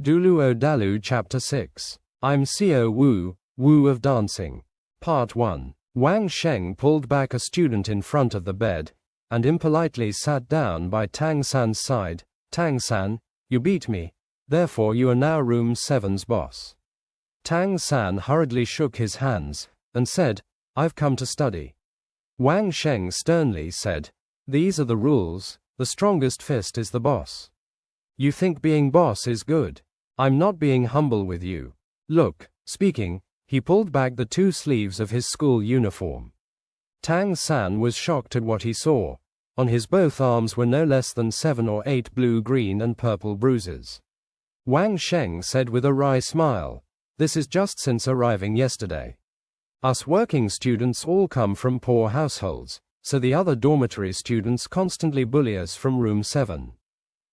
Douluo Dalu Chapter 6. I'm Xiao Wu, Wu of Dancing. Part 1. Wang Sheng pulled back a student in front of the bed, and impolitely sat down by Tang San's side. Tang San, you beat me, therefore you are now room 7's boss. Tang San hurriedly shook his hands, and said, I've come to study. Wang Sheng sternly said, these are the rules, the strongest fist is the boss. You think being boss is good. I'm not being humble with you. Look. Speaking, he pulled back the 2 sleeves of his school uniform. Tang San was shocked at what he saw. On his both arms were no less than 7 or 8 blue, green and purple bruises. Wang Sheng said with a wry smile, this is just since arriving yesterday. Us working students all come from poor households, so the other dormitory students constantly bully us from room 7.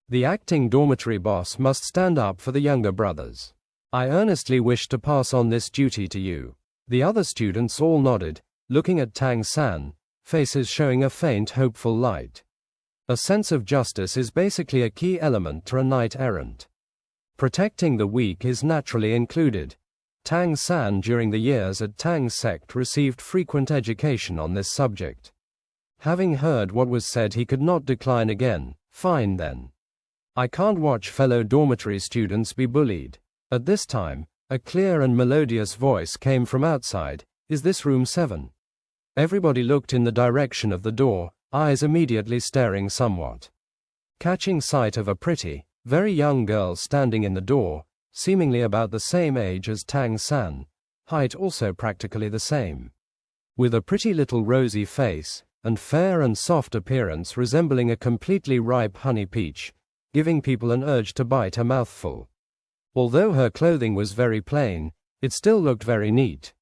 The acting dormitory boss must stand up for the younger brothers. I earnestly wish to pass on this duty to you. The other students all nodded, looking at Tang San, faces showing a faint hopeful light. A sense of justice is basically a key element to a knight-errant. Protecting the weak is naturally included. Tang San during the years at Tang Sect received frequent education on this subject. Having heard what was said, he could not decline again. Fine then. I can't watch fellow dormitory students be bullied. At this time, a clear and melodious voice came from outside. Is this room 7? Everybody looked in the direction of the door, eyes immediately staring somewhat. Catching sight of a pretty, very young girl standing in the door, seemingly about the same age as Tang San, height also practically the same. With a pretty little rosy face, and fair and soft appearance resembling a completely ripe honey peach, giving people an urge to bite a mouthful. Although her clothing was very plain, it still looked very neat.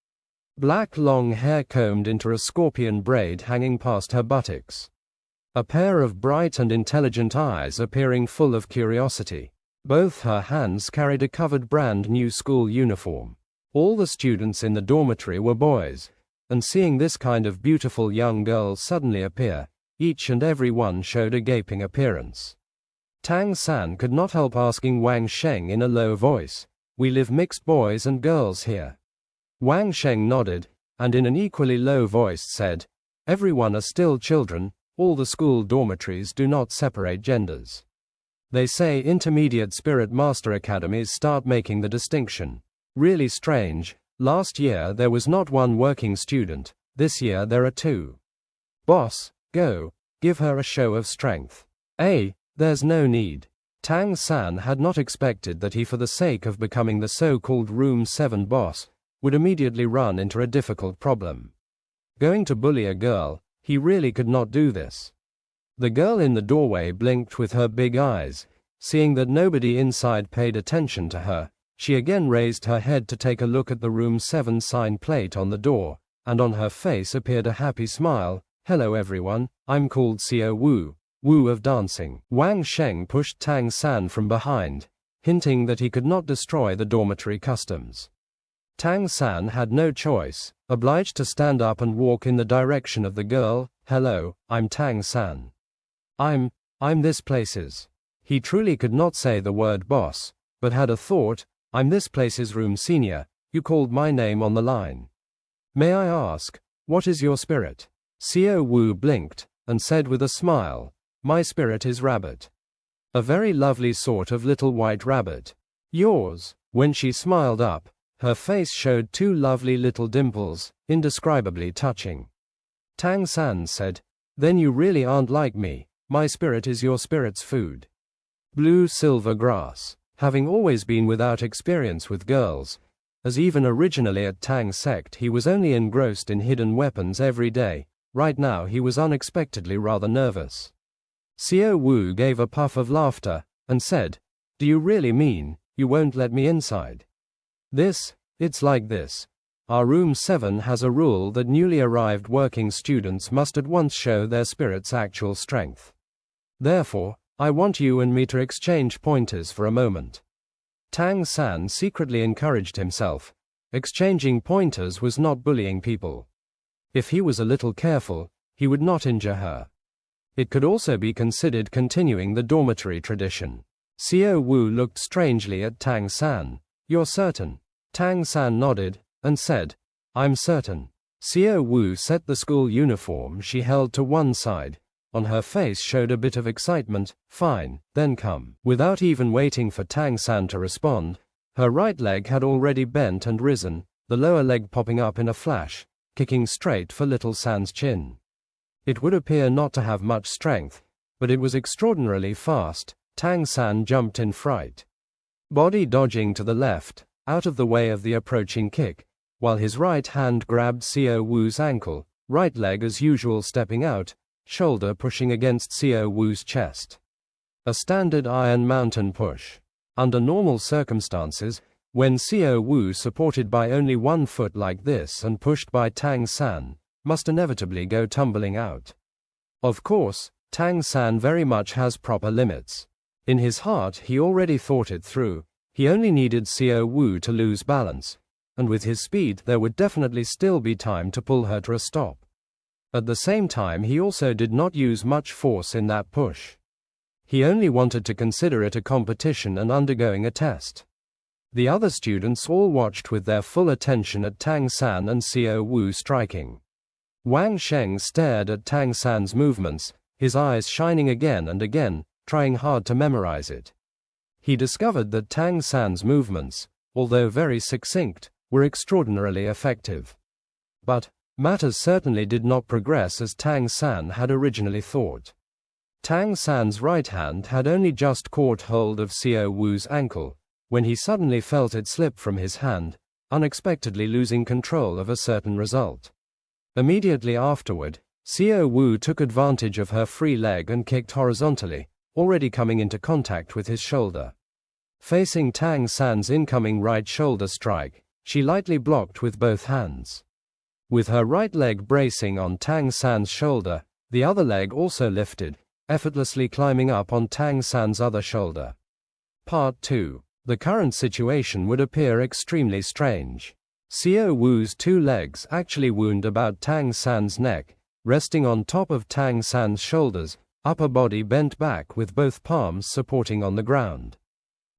Black long hair combed into a scorpion braid hanging past her buttocks. A pair of bright and intelligent eyes appearing full of curiosity. Both her hands carried a covered brand new school uniform. All the students in the dormitory were boys, and seeing this kind of beautiful young girl suddenly appear, each and every one showed a gaping appearance. Tang San could not help asking Wang Sheng in a low voice, we live mixed boys and girls here. Wang Sheng nodded, and in an equally low voice said, everyone are still children, all the school dormitories do not separate genders. They say intermediate spirit master academies start making the distinction. Really strange, last year there was not 1 working student, this year there are 2. Boss, go, give her a show of strength. There's no need. Tang San had not expected that he, for the sake of becoming the so-called room 7 boss, would immediately run into a difficult problem. Going to bully a girl, he really could not do this. The girl in the doorway blinked with her big eyes. Seeing that nobody inside paid attention to her, she again raised her head to take a look at the room 7 sign plate on the door, and on her face appeared a happy smile. Hello everyone, I'm called Xiao Wu, Wu of Dancing. Wang Sheng pushed Tang San from behind, hinting that he could not destroy the dormitory customs. Tang San had no choice, obliged to stand up and walk in the direction of the girl. Hello, I'm Tang San. I'm this place's. He truly could not say the word boss, but had a thought, I'm this place's room senior, you called my name on the line. May I ask, what is your spirit? Xiao Wu blinked, and said with a smile, my spirit is rabbit. A very lovely sort of little white rabbit. Yours? When she smiled up, her face showed 2 lovely little dimples, indescribably touching. Tang San said, then you really aren't like me, my spirit is your spirit's food. Blue silver grass. Having always been without experience with girls, as even originally at Tang Sect he was only engrossed in hidden weapons every day, right now he was unexpectedly rather nervous. Xiao Wu gave a puff of laughter, and said, do you really mean, you won't let me inside? It's like this. Our room 7 has a rule that newly arrived working students must at once show their spirit's actual strength. Therefore, I want you and me to exchange pointers for a moment. Tang San secretly encouraged himself. Exchanging pointers was not bullying people. If he was a little careful, he would not injure her. It could also be considered continuing the dormitory tradition. Xiao Wu looked strangely at Tang San. "You're certain?" Tang San nodded, and said, "I'm certain." Xiao Wu set the school uniform she held to one side. On her face showed a bit of excitement. "Fine, then come." Without even waiting for Tang San to respond, her right leg had already bent and risen, the lower leg popping up in a flash, kicking straight for little San's chin. It would appear not to have much strength, but it was extraordinarily fast. Tang San jumped in fright, body dodging to the left, out of the way of the approaching kick, while his right hand grabbed Xiao Wu's ankle, right leg as usual stepping out, shoulder pushing against Xiao Wu's chest. A standard Iron Mountain push. Under normal circumstances, when Xiao Wu, supported by only one foot like this and pushed by Tang San, must inevitably go tumbling out. Of course, Tang San very much has proper limits. In his heart he already thought it through. He only needed Xiao Wu to lose balance, and with his speed there would definitely still be time to pull her to a stop. At the same time he also did not use much force in that push. He only wanted to consider it a competition and undergoing a test. The other students all watched with their full attention at Tang San and Xiao Wu striking. Wang Sheng stared at Tang San's movements, his eyes shining again and again, trying hard to memorize it. He discovered that Tang San's movements, although very succinct, were extraordinarily effective. But matters certainly did not progress as Tang San had originally thought. Tang San's right hand had only just caught hold of Xiao Wu's ankle, when he suddenly felt it slip from his hand, unexpectedly losing control of a certain result. Immediately afterward, Xiao Wu took advantage of her free leg and kicked horizontally, already coming into contact with his shoulder. Facing Tang San's incoming right shoulder strike, she lightly blocked with both hands. With her right leg bracing on Tang San's shoulder, the other leg also lifted, effortlessly climbing up on Tang San's other shoulder. Part 2. The current situation would appear extremely strange. Xiao Wu's two legs actually wound about Tang San's neck, resting on top of Tang San's shoulders, upper body bent back with both palms supporting on the ground.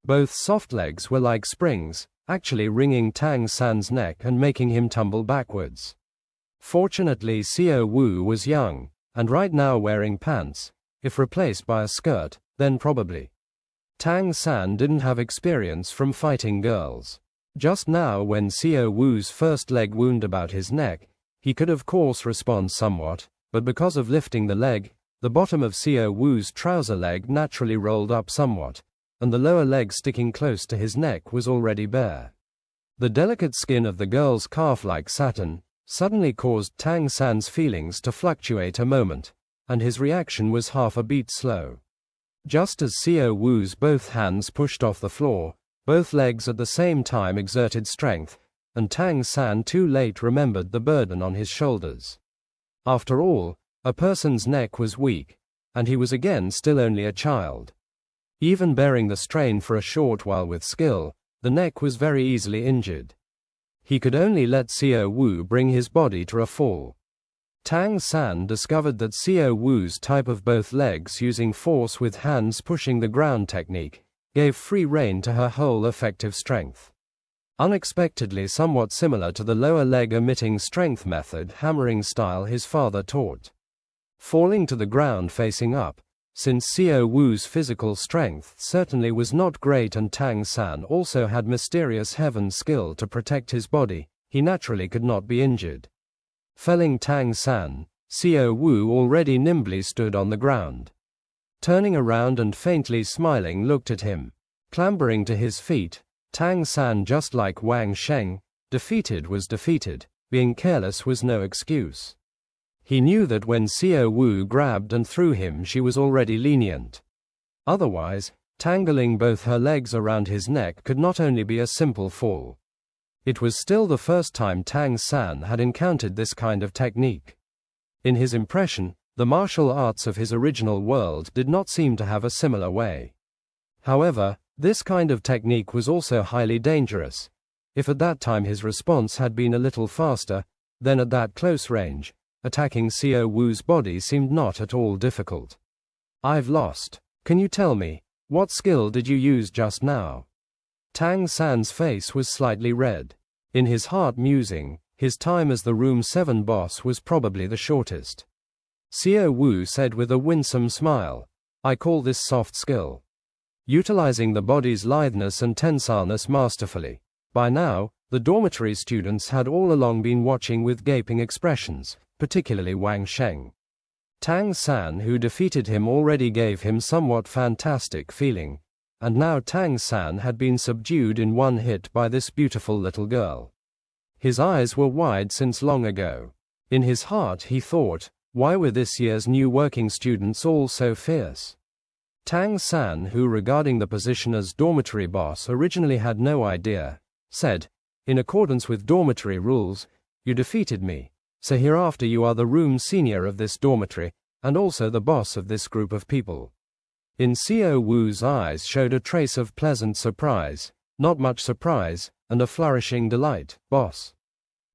Both soft legs were like springs, actually wringing Tang San's neck and making him tumble backwards. Fortunately Xiao Wu was young, and right now wearing pants. If replaced by a skirt, then probably. Tang San didn't have experience from fighting girls. Just now when Xiao Wu's first leg wound about his neck, he could of course respond somewhat, but because of lifting the leg, the bottom of Xiao Wu's trouser leg naturally rolled up somewhat, and the lower leg sticking close to his neck was already bare. The delicate skin of the girl's calf like satin suddenly caused Tang San's feelings to fluctuate a moment, and his reaction was half a beat slow. Just as Xiao Wu's both hands pushed off the floor, both legs at the same time exerted strength, and Tang San too late remembered the burden on his shoulders. After all, a person's neck was weak, and he was again still only a child. Even bearing the strain for a short while with skill, the neck was very easily injured. He could only let Xiao Wu bring his body to a fall. Tang San discovered that Xiao Wu's type of both legs using force with hands pushing the ground technique gave free rein to her whole effective strength. Unexpectedly somewhat similar to the lower leg emitting strength method hammering style his father taught. Falling to the ground facing up, since Xiao Wu's physical strength certainly was not great and Tang San also had mysterious heaven skill to protect his body, he naturally could not be injured. Felling Tang San, Xiao Wu already nimbly stood on the ground. Turning around and faintly smiling looked at him. Clambering to his feet, Tang San, just like Wang Sheng, defeated was defeated, being careless was no excuse. He knew that when Xiao Wu grabbed and threw him she was already lenient. Otherwise, tangling both her legs around his neck could not only be a simple fall. It was still the first time Tang San had encountered this kind of technique. In his impression, the martial arts of his original world did not seem to have a similar way. However, this kind of technique was also highly dangerous. If at that time his response had been a little faster, then at that close range, attacking Xiao Wu's body seemed not at all difficult. "I've lost. Can you tell me, What skill did you use just now? Tang San's face was slightly red. In his heart musing, his time as the Room 7 boss was probably the shortest. Xiao Wu said with a winsome smile, I call this soft skill. Utilizing the body's litheness and tensileness masterfully. By now, the dormitory students had all along been watching with gaping expressions, particularly Wang Sheng. Tang San, who defeated him, already gave him somewhat fantastic feeling, and now Tang San had been subdued in one hit by this beautiful little girl. His eyes were wide since long ago. In his heart he thought, why were this year's new working students all so fierce? Tang San, who regarding the position as dormitory boss originally had no idea, said, in accordance with dormitory rules, you defeated me, so hereafter you are the room senior of this dormitory, and also the boss of this group of people. In Xiao Wu's eyes showed a trace of pleasant surprise, not much surprise, and a flourishing delight. Boss.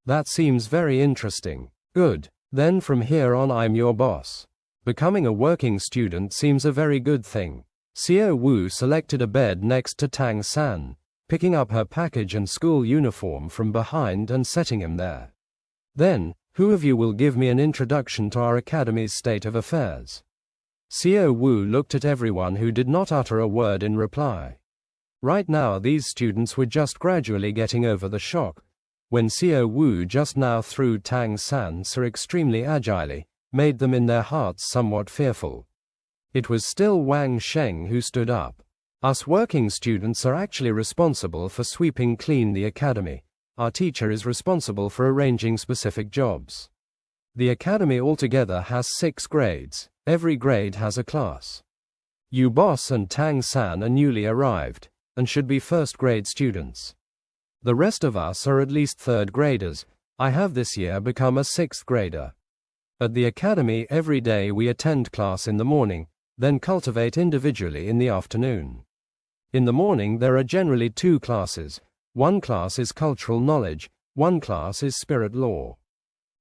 That seems very interesting. Good. Then from here on I'm your boss. Becoming a working student seems a very good thing. Xiao Wu selected a bed next to Tang San, picking up her package and school uniform from behind and setting him there. Then, who of you will give me an introduction to our academy's state of affairs? Xiao Wu looked at everyone who did not utter a word in reply. Right now these students were just gradually getting over the shock, when Xiao Wu just now threw Tang San so extremely agilely, made them in their hearts somewhat fearful. It was still Wang Sheng who stood up. Us working students are actually responsible for sweeping clean the academy. Our teacher is responsible for arranging specific jobs. The academy altogether has 6 grades. Every grade has a class. You boss and Tang San are newly arrived, and should be first-grade students. The rest of us are at least third graders. I have this year become a 6th grader. At the academy every day we attend class in the morning, then cultivate individually in the afternoon. In the morning there are generally 2 classes. One class is cultural knowledge, one class is spirit law.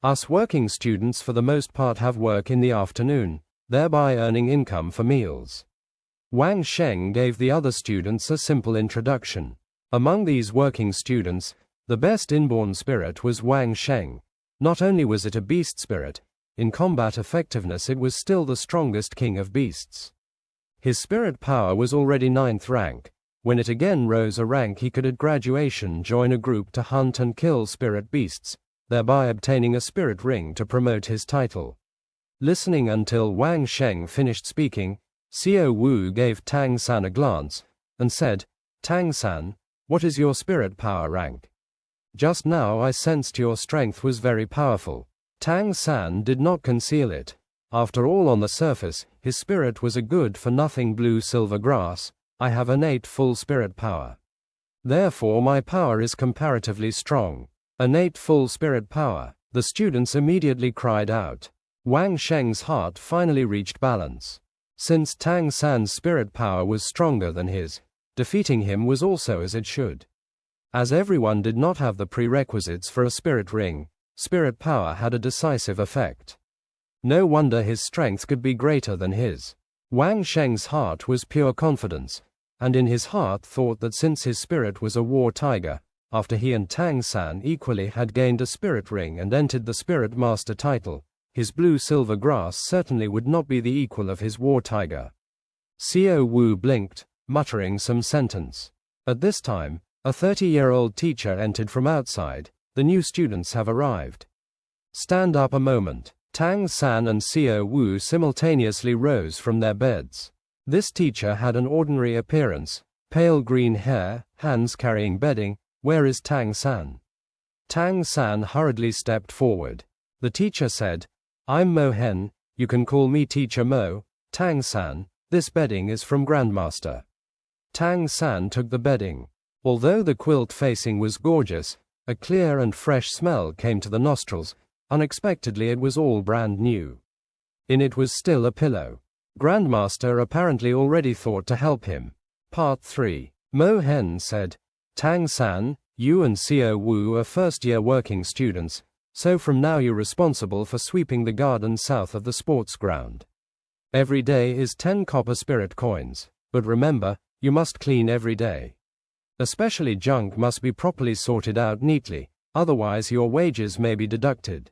Us working students for the most part have work in the afternoon, thereby earning income for meals. Wang Sheng gave the other students a simple introduction. Among these working students, the best inborn spirit was Wang Sheng. Not only was it a beast spirit, in combat effectiveness it was still the strongest king of beasts. His spirit power was already 9th rank. When it again rose a rank he could at graduation join a group to hunt and kill spirit beasts, thereby obtaining a spirit ring to promote his title. Listening until Wang Sheng finished speaking, Xiao Wu gave Tang San a glance, and said, Tang San, what is your spirit power rank? Just now I sensed your strength was very powerful. Tang San did not conceal it. After all, on the surface, his spirit was a good-for-nothing blue-silver grass. I have innate full spirit power. Therefore my power is comparatively strong. Innate full spirit power. The students immediately cried out. Wang Sheng's heart finally reached balance. Since Tang San's spirit power was stronger than his, defeating him was also as it should. As everyone did not have the prerequisites for a spirit ring, spirit power had a decisive effect. No wonder his strength could be greater than his. Wang Sheng's heart was pure confidence, and in his heart thought that since his spirit was a war tiger, after he and Tang San equally had gained a spirit ring and entered the spirit master title, his blue-silver grass certainly would not be the equal of his war tiger. Xiao Wu blinked, muttering some sentence. At this time, a 30-year-old teacher entered from outside. The new students have arrived. Stand up a moment. Tang San and Xiao Wu simultaneously rose from their beds. This teacher had an ordinary appearance, pale green hair, hands carrying bedding. Where is Tang San? Tang San hurriedly stepped forward. The teacher said, I'm Mo Hen, you can call me Teacher Mo. Tang San, this bedding is from Grandmaster. Tang San took the bedding. Although the quilt facing was gorgeous, a clear and fresh smell came to the nostrils. Unexpectedly it was all brand new. In it was still a pillow. Grandmaster apparently already thought to help him. Part 3. Mo Hen said, Tang San, you and Xiao Wu are first-year working students, so from now you're responsible for sweeping the garden south of the sports ground. Every day is 10 copper spirit coins. But remember, you must clean every day. Especially junk must be properly sorted out neatly, otherwise your wages may be deducted.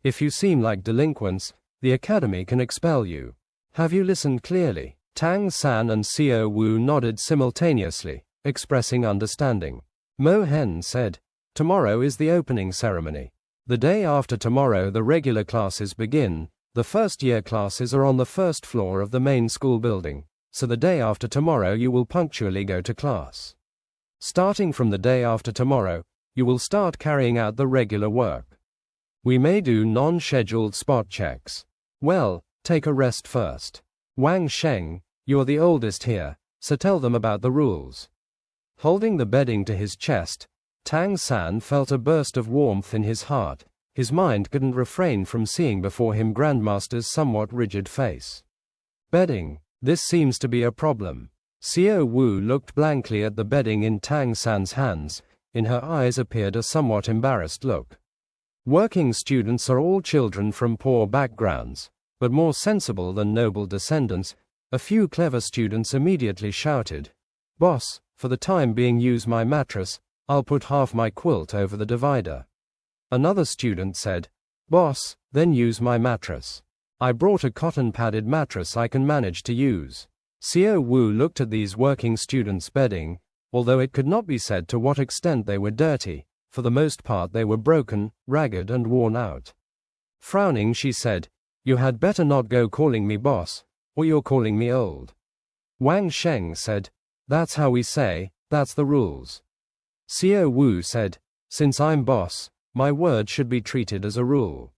If you seem like delinquents, the academy can expel you. Have you listened clearly? Tang San and Xiao Wu nodded simultaneously, expressing understanding. Mo Hen said, "Tomorrow is the opening ceremony. The day after tomorrow the regular classes begin. The first-year classes are on the first floor of the main school building, so the day after tomorrow you will punctually go to class. Starting from the day after tomorrow, you will start carrying out the regular work. We may do non-scheduled spot checks. Well, take a rest first. Wang Sheng, you're the oldest here, so tell them about the rules." Holding the bedding to his chest, Tang San felt a burst of warmth in his heart. His mind couldn't refrain from seeing before him Grandmaster's somewhat rigid face. Bedding, this seems to be a problem. Xiao Wu looked blankly at the bedding in Tang San's hands. In her eyes appeared a somewhat embarrassed look. Working students are all children from poor backgrounds, but more sensible than noble descendants. A few clever students immediately shouted, "Boss, for the time being use my mattress, I'll put half my quilt over the divider." Another student said, "Boss, then use my mattress. I brought a cotton-padded mattress I can manage to use." Xiao Wu looked at these working students' bedding. Although it could not be said to what extent they were dirty, for the most part they were broken, ragged and worn out. Frowning, she said, "You had better not go calling me boss, or you're calling me old." Wang Sheng said, "That's how we say, that's the rules." Xiao Wu said, "Since I'm boss, my word should be treated as a rule.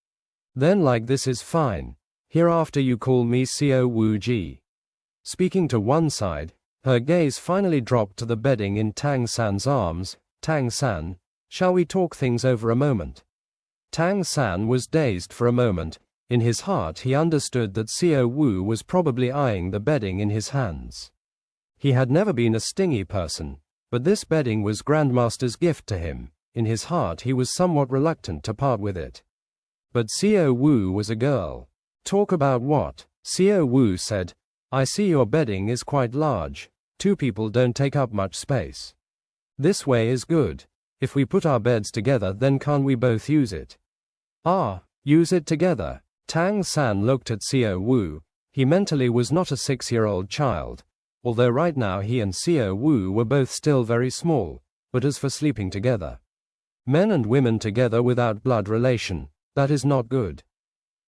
Then like this is fine. Hereafter you call me Xiao Wu Ji." Speaking to one side, her gaze finally dropped to the bedding in Tang San's arms. "Tang San, shall we talk things over a moment?" Tang San was dazed for a moment. In his heart he understood that Xiao Wu was probably eyeing the bedding in his hands. He had never been a stingy person, but this bedding was Grandmaster's gift to him. In his heart he was somewhat reluctant to part with it. But Xiao Wu was a girl. "Talk about what?" Xiao Wu said, "I see your bedding is quite large. Two people don't take up much space. This way is good. If we put our beds together, then can't we both use it?" "Ah, use it together." Tang San looked at Xiao Wu. He mentally was not a 6-year-old child, although right now he and Xiao Wu were both still very small. But as for sleeping together, men and women together without blood relation, that is not good.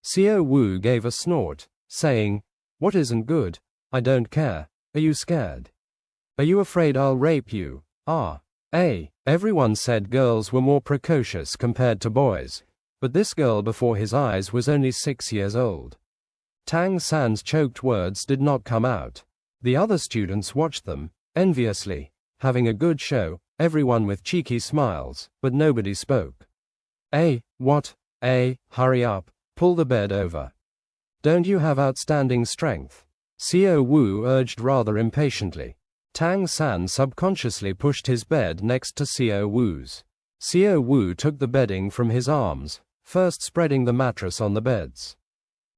Xiao Wu gave a snort, saying, "What isn't good? I don't care. Are you scared? Are you afraid I'll rape you?" Everyone said girls were more precocious compared to boys, but this girl before his eyes was only 6 years old. Tang San's choked words did not come out. The other students watched them, enviously, having a good show, everyone with cheeky smiles, but nobody spoke. What? Hurry up, pull the bed over. Don't you have outstanding strength?" Xiao Wu urged rather impatiently. Tang San subconsciously pushed his bed next to Xiao Wu's. Xiao Wu took the bedding from his arms, first spreading the mattress on the beds.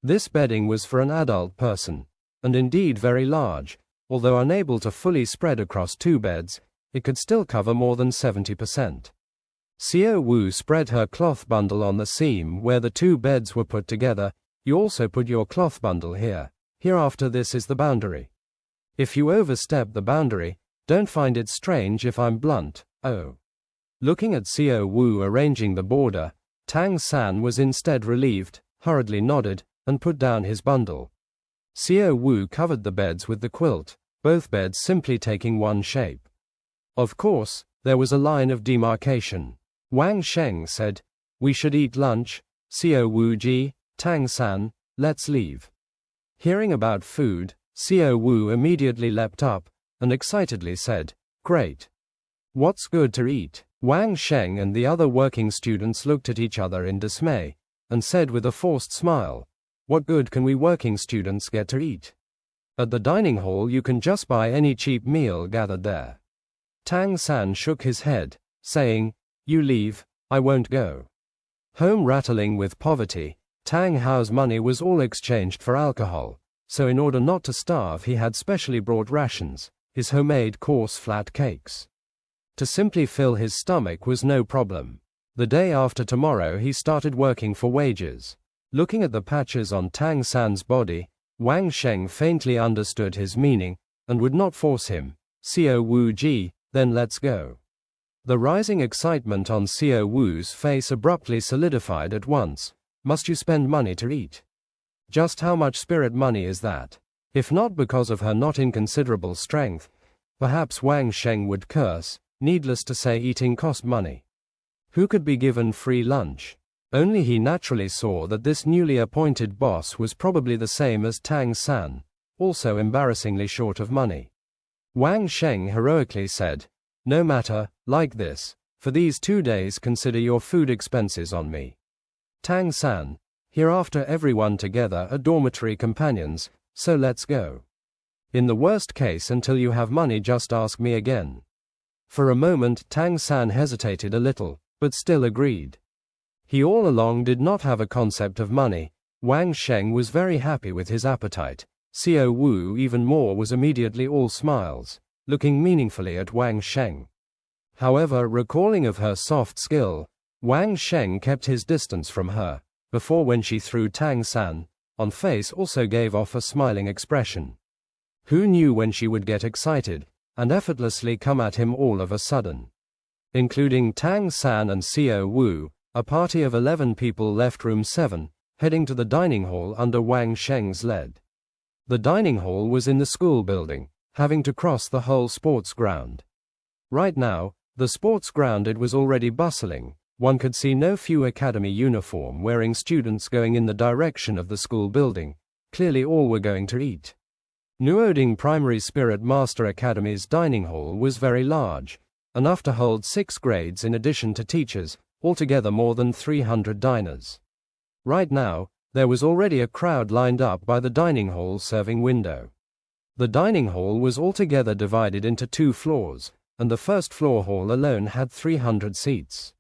This bedding was for an adult person, and indeed very large. Although unable to fully spread across 2 beds, it could still cover more than 70%. Xiao Wu spread her cloth bundle on the seam where the 2 beds were put together. "You also put your cloth bundle here. Hereafter this is the boundary. If you overstep the boundary, don't find it strange if I'm blunt." Looking at Xiao Wu arranging the border, Tang San was instead relieved, hurriedly nodded, and put down his bundle. Xiao Wu covered the beds with the quilt, both beds simply taking one shape. Of course, there was a line of demarcation. Wang Sheng said, "We should eat lunch. Xiao Wu Ji, Tang San, let's leave." Hearing about food, Xiao Wu immediately leapt up, and excitedly said, "Great. What's good to eat?" Wang Sheng and the other working students looked at each other in dismay, and said with a forced smile, "What good can we working students get to eat? At the dining hall you can just buy any cheap meal gathered there." Tang San shook his head, saying, "You leave, I won't go." Home rattling with poverty, Tang Hao's money was all exchanged for alcohol, so in order not to starve he had specially brought rations, his homemade coarse flat cakes. To simply fill his stomach was no problem. The day after tomorrow he started working for wages. Looking at the patches on Tang San's body, Wang Sheng faintly understood his meaning, and would not force him. Xiao Wu Ji, then let's go. The rising excitement on Xiao Wu's face abruptly solidified at once. Must you spend money to eat? Just how much spirit money is that? If not because of her not inconsiderable strength, perhaps Wang Sheng would curse. Needless to say, eating cost money. Who could be given free lunch? Only he naturally saw that this newly appointed boss was probably the same as Tang San, also embarrassingly short of money. Wang Sheng heroically said, "No matter, like this, for these 2 days consider your food expenses on me. Tang San, hereafter everyone together are dormitory companions, so let's go. In the worst case, until you have money, just ask me again." For a moment Tang San hesitated a little, but still agreed. He all along did not have a concept of money. Wang Sheng was very happy with his appetite. Xiao Wu even more was immediately all smiles, looking meaningfully at Wang Sheng. However, recalling of her soft skill, Wang Sheng kept his distance from her, before when she threw Tang San, on face also gave off a smiling expression. Who knew when she would get excited, and effortlessly come at him all of a sudden? Including Tang San and Xiao Wu, a party of 11 people left room 7, heading to the dining hall under Wang Sheng's lead. The dining hall was in the school building, having to cross the whole sports ground. Right now, the sports ground it was already bustling. One could see no few academy uniform-wearing students going in the direction of the school building. Clearly all were going to eat. Nuoding Primary Spirit Master Academy's dining hall was very large, enough to hold 6 grades in addition to teachers, altogether more than 300 diners. Right now, there was already a crowd lined up by the dining hall serving window. The dining hall was altogether divided into 2 floors, and the first floor hall alone had 300 seats.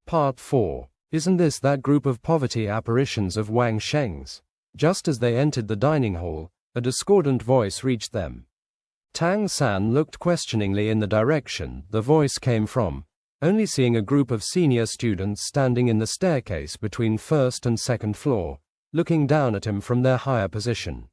Part 4. Isn't this that group of poverty apparitions of Wang Sheng's? Just as they entered the dining hall, a discordant voice reached them. Tang San looked questioningly in the direction the voice came from, only seeing a group of senior students standing in the staircase between first and second floor, looking down at him from their higher position.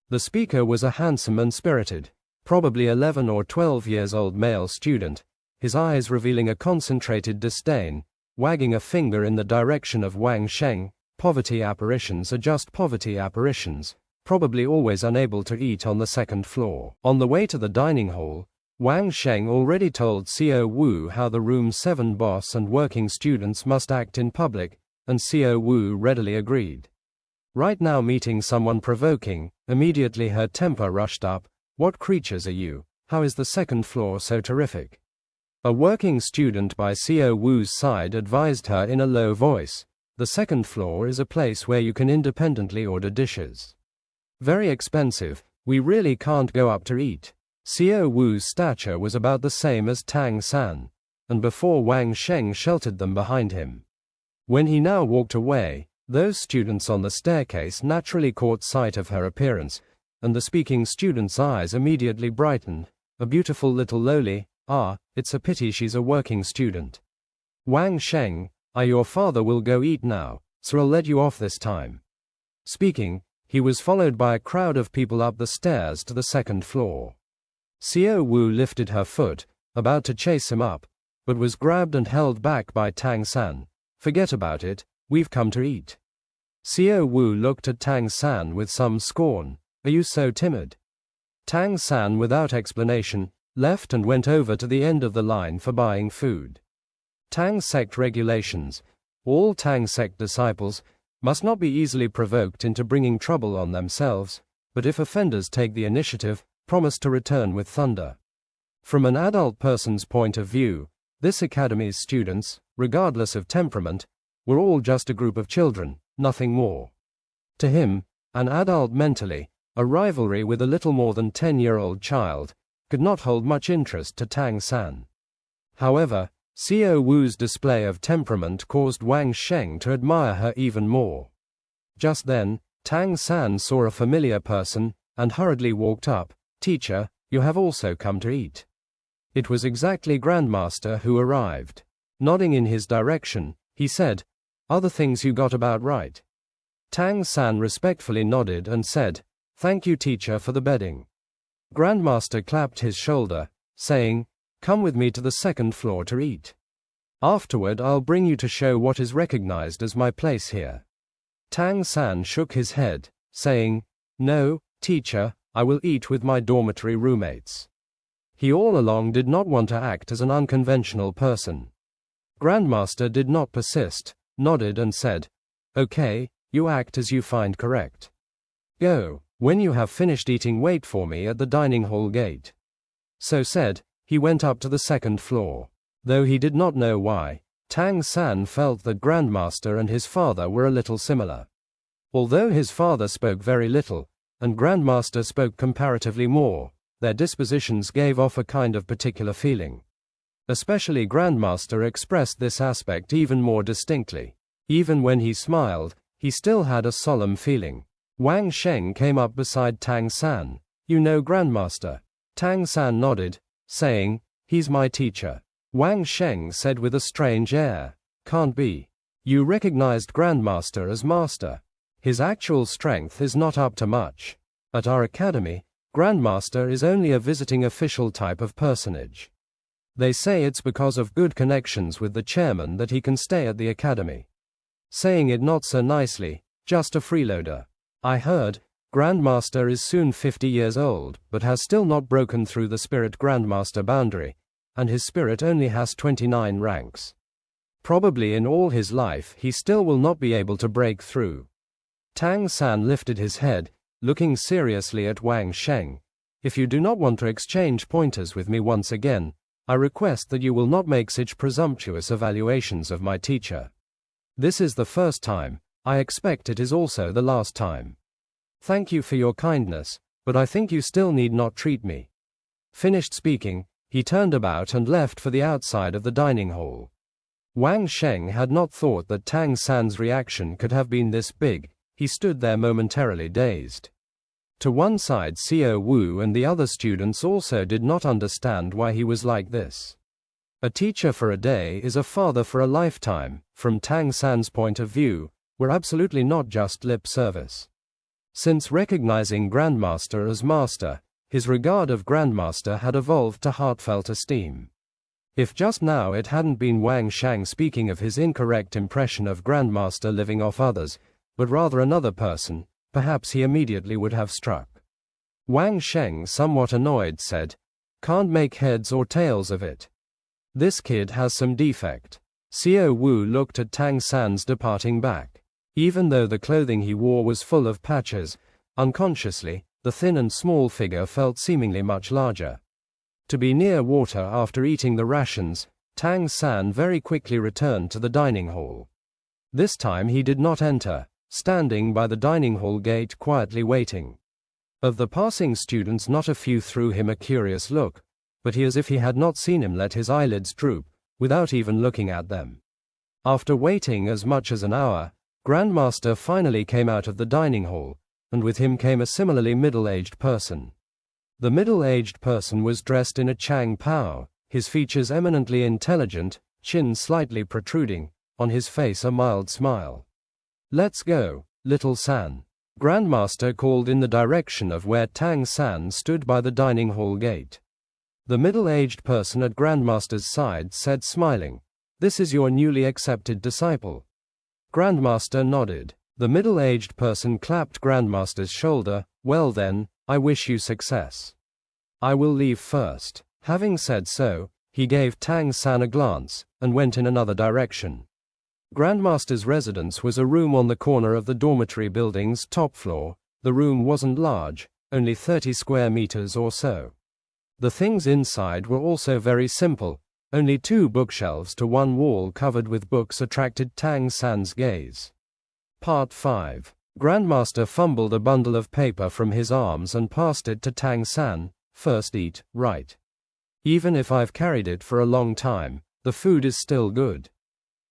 The speaker was a handsome and spirited, probably 11 or 12 years old male student, his eyes revealing a concentrated disdain, wagging a finger in the direction of Wang Sheng. Poverty apparitions are just poverty apparitions, probably always unable to eat on the second floor. On the way to the dining hall, Wang Sheng already told Xiao Wu how the room 7 boss and working students must act in public, and Xiao Wu readily agreed. Right now, meeting someone provoking, immediately her temper rushed up. What creatures are you? How is the second floor so terrific? A working student by Xiao Wu's side advised her in a low voice. The second floor is a place where you can independently order dishes. Very expensive, we really can't go up to eat. Xiao Wu's stature was about the same as Tang San, and before Wang Sheng sheltered them behind him. When he now walked away, those students on the staircase naturally caught sight of her appearance, and the speaking student's eyes immediately brightened. A beautiful little loli, it's a pity she's a working student. Wang Sheng, your father will go eat now, so I'll let you off this time. Speaking, he was followed by a crowd of people up the stairs to the second floor. Xiao Wu lifted her foot, about to chase him up, but was grabbed and held back by Tang San. Forget about it, we've come to eat. Xiao Wu looked at Tang San with some scorn. Are you so timid? Tang San, without explanation, left and went over to the end of the line for buying food. Tang Sect regulations. All Tang Sect disciples must not be easily provoked into bringing trouble on themselves, but if offenders take the initiative, promise to return with thunder. From an adult person's point of view, this academy's students, regardless of temperament, were all just a group of children, nothing more. To him, an adult mentally, a rivalry with a little more than 10-year-old child, could not hold much interest to Tang San. However, Xiao Wu's display of temperament caused Wang Sheng to admire her even more. Just then, Tang San saw a familiar person, and hurriedly walked up. "Teacher, you have also come to eat." It was exactly Grandmaster who arrived. Nodding in his direction, he said, "Other things you got about right?" Tang San respectfully nodded and said, "Thank you, teacher, for the bedding." Grandmaster clapped his shoulder, saying, "Come with me to the second floor to eat. Afterward I'll bring you to show what is recognized as my place here." Tang San shook his head, saying, "No, teacher, I will eat with my dormitory roommates." He all along did not want to act as an unconventional person. Grandmaster did not persist, nodded and said, "Okay, you act as you find correct. Go. When you have finished eating, wait for me at the dining hall gate." So said, he went up to the second floor. Though he did not know why, Tang San felt that Grandmaster and his father were a little similar. Although his father spoke very little, and Grandmaster spoke comparatively more, their dispositions gave off a kind of particular feeling. Especially Grandmaster expressed this aspect even more distinctly. Even when he smiled, he still had a solemn feeling. Wang Sheng came up beside Tang San. "You know Grandmaster?" Tang San nodded, saying, "He's my teacher." Wang Sheng said with a strange air, "Can't be. You recognized Grandmaster as master. His actual strength is not up to much. At our academy, Grandmaster is only a visiting official type of personage. They say it's because of good connections with the chairman that he can stay at the academy. Saying it not so nicely, just a freeloader. I heard, Grandmaster is soon 50 years old, but has still not broken through the spirit Grandmaster boundary, and his spirit only has 29 ranks. Probably in all his life he still will not be able to break through." Tang San lifted his head, looking seriously at Wang Sheng. "If you do not want to exchange pointers with me once again, I request that you will not make such presumptuous evaluations of my teacher. This is the first time, I expect it is also the last time. Thank you for your kindness, but I think you still need not treat me." Finished speaking, he turned about and left for the outside of the dining hall. Wang Sheng had not thought that Tang San's reaction could have been this big. He stood there momentarily dazed. To one side, Xiao Wu and the other students also did not understand why he was like this. A teacher for a day is a father for a lifetime, from Tang San's point of view, were absolutely not just lip service. Since recognizing Grandmaster as master, his regard of Grandmaster had evolved to heartfelt esteem. If just now it hadn't been Wang Sheng speaking of his incorrect impression of Grandmaster living off others, but rather another person, perhaps he immediately would have struck. Wang Sheng, somewhat annoyed, said, "Can't make heads or tails of it. This kid has some defect." Xiao Wu looked at Tang San's departing back. Even though the clothing he wore was full of patches, unconsciously, the thin and small figure felt seemingly much larger. To be near water after eating the rations, Tang San very quickly returned to the dining hall. This time he did not enter, standing by the dining hall gate quietly waiting. Of the passing students, not a few threw him a curious look, but he, as if he had not seen him, let his eyelids droop, without even looking at them. After waiting as much as an hour, Grandmaster finally came out of the dining hall, and with him came a similarly middle-aged person. The middle-aged person was dressed in a Chang Pao, his features eminently intelligent, chin slightly protruding, on his face a mild smile. "Let's go, little San." Grandmaster called in the direction of where Tang San stood by the dining hall gate. The middle-aged person at Grandmaster's side said, smiling, "This is your newly accepted disciple." Grandmaster nodded. The middle-aged person clapped Grandmaster's shoulder. "Well then, I wish you success. I will leave first." Having said so, he gave Tang San a glance, and went in another direction. Grandmaster's residence was a room on the corner of the dormitory building's top floor. The room wasn't large, only 30 square meters or so. The things inside were also very simple. Only 2 bookshelves to one wall covered with books attracted Tang San's gaze. Part 5. Grandmaster fumbled a bundle of paper from his arms and passed it to Tang San. "First eat, right? Even if I've carried it for a long time, the food is still good."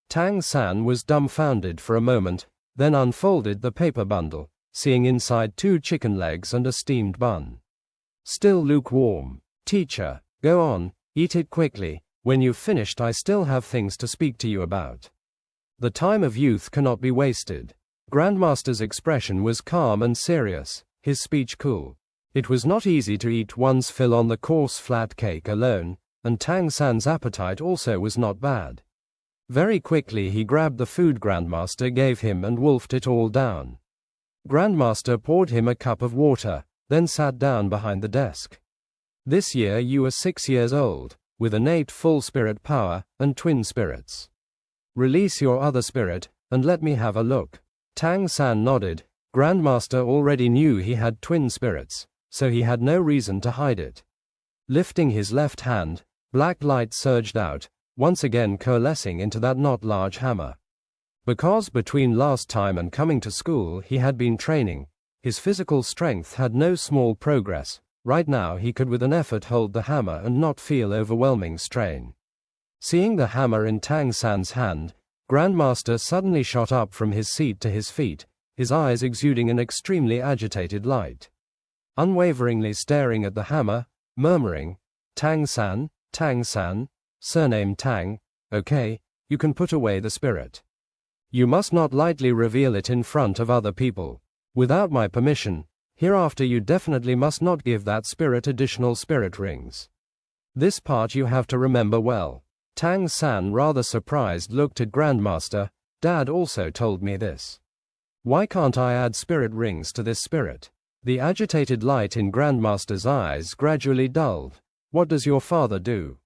Tang San was dumbfounded for a moment, then unfolded the paper bundle, seeing inside 2 chicken legs and a steamed bun. Still lukewarm. Teacher, go on, eat it quickly. When you've finished, I still have things to speak to you about. The time of youth cannot be wasted. Grandmaster's expression was calm and serious, his speech cool. It was not easy to eat one's fill on the coarse flat cake alone, and Tang San's appetite also was not bad. Very quickly he grabbed the food Grandmaster gave him and wolfed it all down. Grandmaster poured him a cup of water, then sat down behind the desk. This year you are 6 years old, with innate full spirit power, and twin spirits. Release your other spirit, and let me have a look. Tang San nodded. Grandmaster already knew he had twin spirits, so he had no reason to hide it. Lifting his left hand, black light surged out, once again coalescing into that not large hammer. Because between last time and coming to school he had been training, his physical strength had no small progress. Right now he could with an effort hold the hammer and not feel overwhelming strain. Seeing the hammer in Tang San's hand, Grandmaster suddenly shot up from his seat to his feet, his eyes exuding an extremely agitated light. Unwaveringly staring at the hammer, murmuring, Tang San, surname Tang, okay, you can put away the spirit. You must not lightly reveal it in front of other people. Without my permission, hereafter you definitely must not give that spirit additional spirit rings. This part you have to remember well. Tang San, rather surprised, looked at Grandmaster. Dad also told me this. Why can't I add spirit rings to this spirit? The agitated light in Grandmaster's eyes gradually dulled. What does your father do?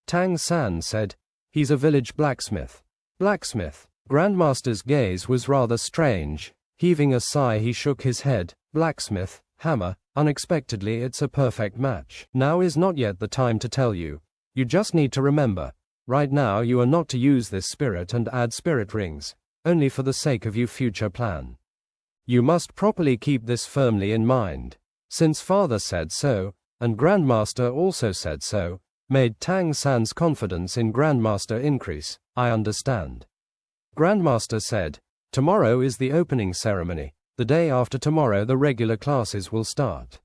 Tang San said, he's a village blacksmith. Blacksmith? Grandmaster's gaze was rather strange. Heaving a sigh he shook his head. Blacksmith, hammer, unexpectedly it's a perfect match. Now is not yet the time to tell you. You just need to remember. Right now you are not to use this spirit and add spirit rings, only for the sake of your future plan. You must properly keep this firmly in mind. Since father said so, and Grandmaster also said so, made Tang San's confidence in Grandmaster increase. I understand. Grandmaster said, tomorrow is the opening ceremony. The day after tomorrow the regular classes will start.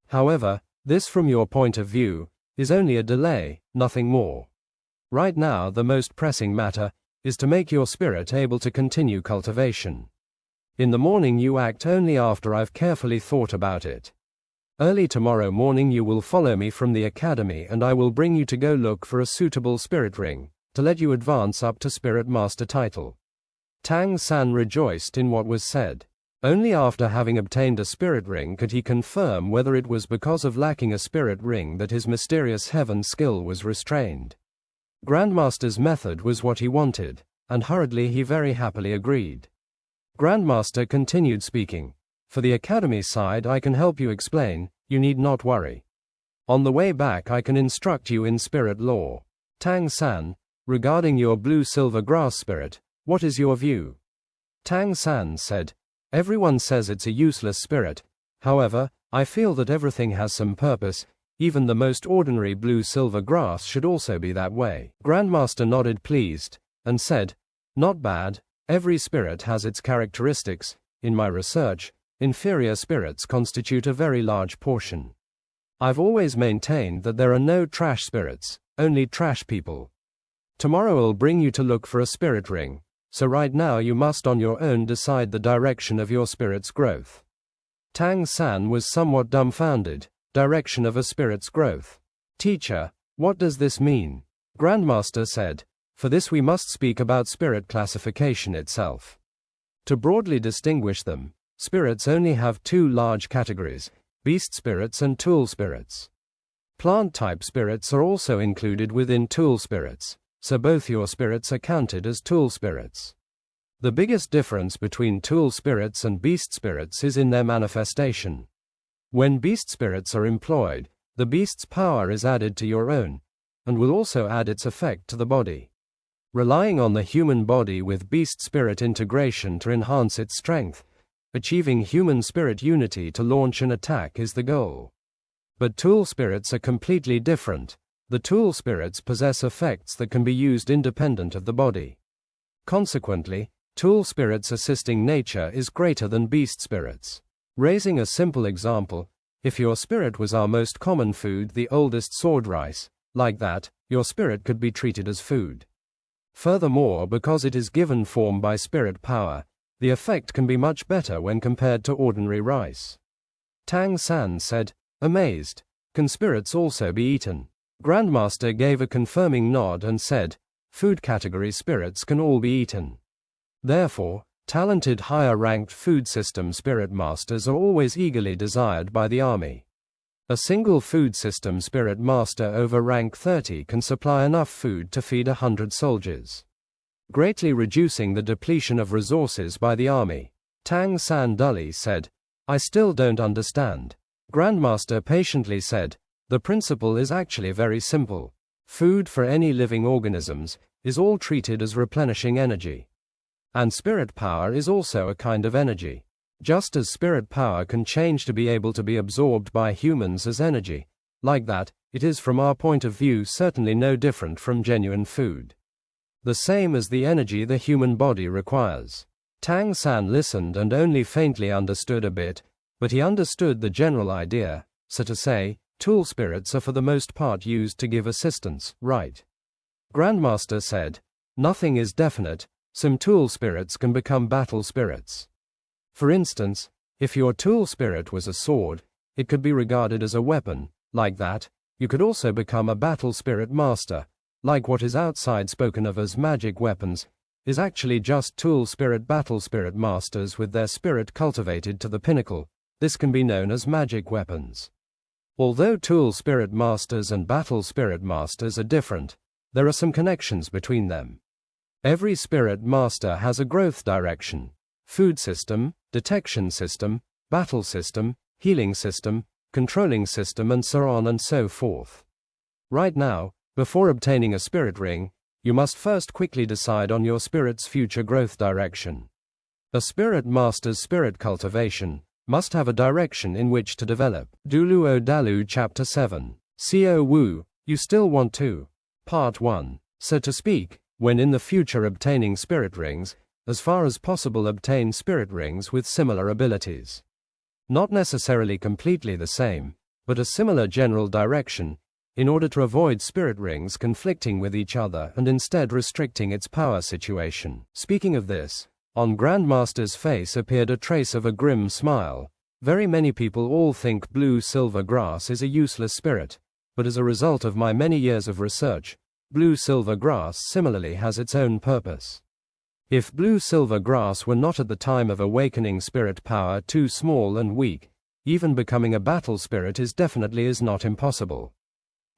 However, this from your point of view, is only a delay, nothing more. Right now the most pressing matter is to make your spirit able to continue cultivation. In the morning you act only after I've carefully thought about it. Early tomorrow morning you will follow me from the academy and I will bring you to go look for a suitable spirit ring, to let you advance up to Spirit Master title. Tang San rejoiced in what was said. Only after having obtained a spirit ring could he confirm whether it was because of lacking a spirit ring that his mysterious heaven skill was restrained. Grandmaster's method was what he wanted, and hurriedly he very happily agreed. Grandmaster continued speaking. For the academy side I can help you explain, you need not worry. On the way back I can instruct you in spirit lore. Tang San, regarding your blue-silver grass spirit, what is your view? Tang San said, everyone says it's a useless spirit. However, I feel that everything has some purpose. Even the most ordinary blue-silver grass should also be that way. Grandmaster nodded pleased, and said, not bad, every spirit has its characteristics. In my research, inferior spirits constitute a very large portion. I've always maintained that there are no trash spirits, only trash people. Tomorrow I'll bring you to look for a spirit ring, so right now you must on your own decide the direction of your spirit's growth. Tang San was somewhat dumbfounded. Direction of a spirit's growth. Teacher, what does this mean? Grandmaster said, for this we must speak about spirit classification itself. To broadly distinguish them, spirits only have 2 large categories, beast spirits and tool spirits. Plant-type spirits are also included within tool spirits, so both your spirits are counted as tool spirits. The biggest difference between tool spirits and beast spirits is in their manifestation. When beast spirits are employed, the beast's power is added to your own, and will also add its effect to the body. Relying on the human body with beast spirit integration to enhance its strength, achieving human spirit unity to launch an attack is the goal. But tool spirits are completely different. The tool spirits possess effects that can be used independent of the body. Consequently, tool spirits assisting nature is greater than beast spirits. Raising a simple example, if your spirit was our most common food, the oldest sword rice, like that, your spirit could be treated as food. Furthermore, because it is given form by spirit power, the effect can be much better when compared to ordinary rice. Tang San said, amazed, can spirits also be eaten? Grandmaster gave a confirming nod and said, food category spirits can all be eaten. Therefore, talented higher-ranked food system spirit masters are always eagerly desired by the army. A single food system spirit master over rank 30 can supply enough food to feed 100 soldiers, greatly reducing the depletion of resources by the army. Tang San dully said, I still don't understand. Grandmaster patiently said, the principle is actually very simple. Food for any living organisms is all treated as replenishing energy. And spirit power is also a kind of energy. Just as spirit power can change to be able to be absorbed by humans as energy, like that, it is from our point of view certainly no different from genuine food. The same as the energy the human body requires. Tang San listened and only faintly understood a bit, but he understood the general idea, so to say, tool spirits are for the most part used to give assistance, right? Grandmaster said, nothing is definite, some tool spirits can become battle spirits. For instance, if your tool spirit was a sword, it could be regarded as a weapon, like that. You could also become a battle spirit master, like what is outside spoken of as magic weapons, is actually just tool spirit battle spirit masters with their spirit cultivated to the pinnacle. This can be known as magic weapons. Although tool spirit masters and battle spirit masters are different, there are some connections between them. Every spirit master has a growth direction: food system, detection system, battle system, healing system, controlling system, and so on and so forth. Right now, before obtaining a spirit ring, you must first quickly decide on your spirit's future growth direction. A spirit master's spirit cultivation must have a direction in which to develop. Douluo Dalu Chapter 7. Xiao Wu, you still want to. Part 1. So to speak, when in the future obtaining spirit rings, as far as possible obtain spirit rings with similar abilities. Not necessarily completely the same, but a similar general direction, in order to avoid spirit rings conflicting with each other and instead restricting its power situation. Speaking of this, on Grandmaster's face appeared a trace of a grim smile. Very many people all think blue silver grass is a useless spirit, but as a result of my many years of research, blue silver grass similarly has its own purpose. If blue silver grass were not at the time of awakening spirit power too small and weak, even becoming a battle spirit is not impossible.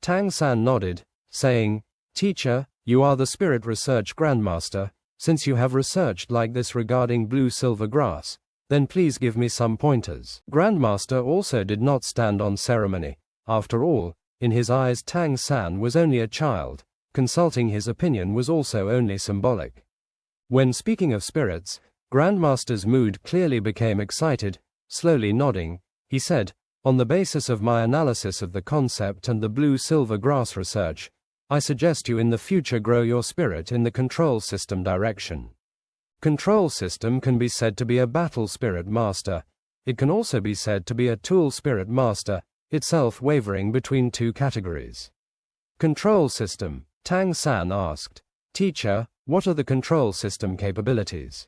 Tang San nodded, saying, Teacher, you are the spirit research grandmaster. Since you have researched like this regarding blue silver grass, then please give me some pointers. Grandmaster also did not stand on ceremony. After all, in his eyes Tang San was only a child. Consulting his opinion was also only symbolic. When speaking of spirits, Grandmaster's mood clearly became excited. Slowly nodding, he said, on the basis of my analysis of the concept and the blue silver grass research, I suggest you in the future grow your spirit in the control system direction. Control system can be said to be a battle spirit master. It can also be said to be a tool spirit master, itself wavering between two categories. Control system, Tang San asked. Teacher, what are the control system capabilities?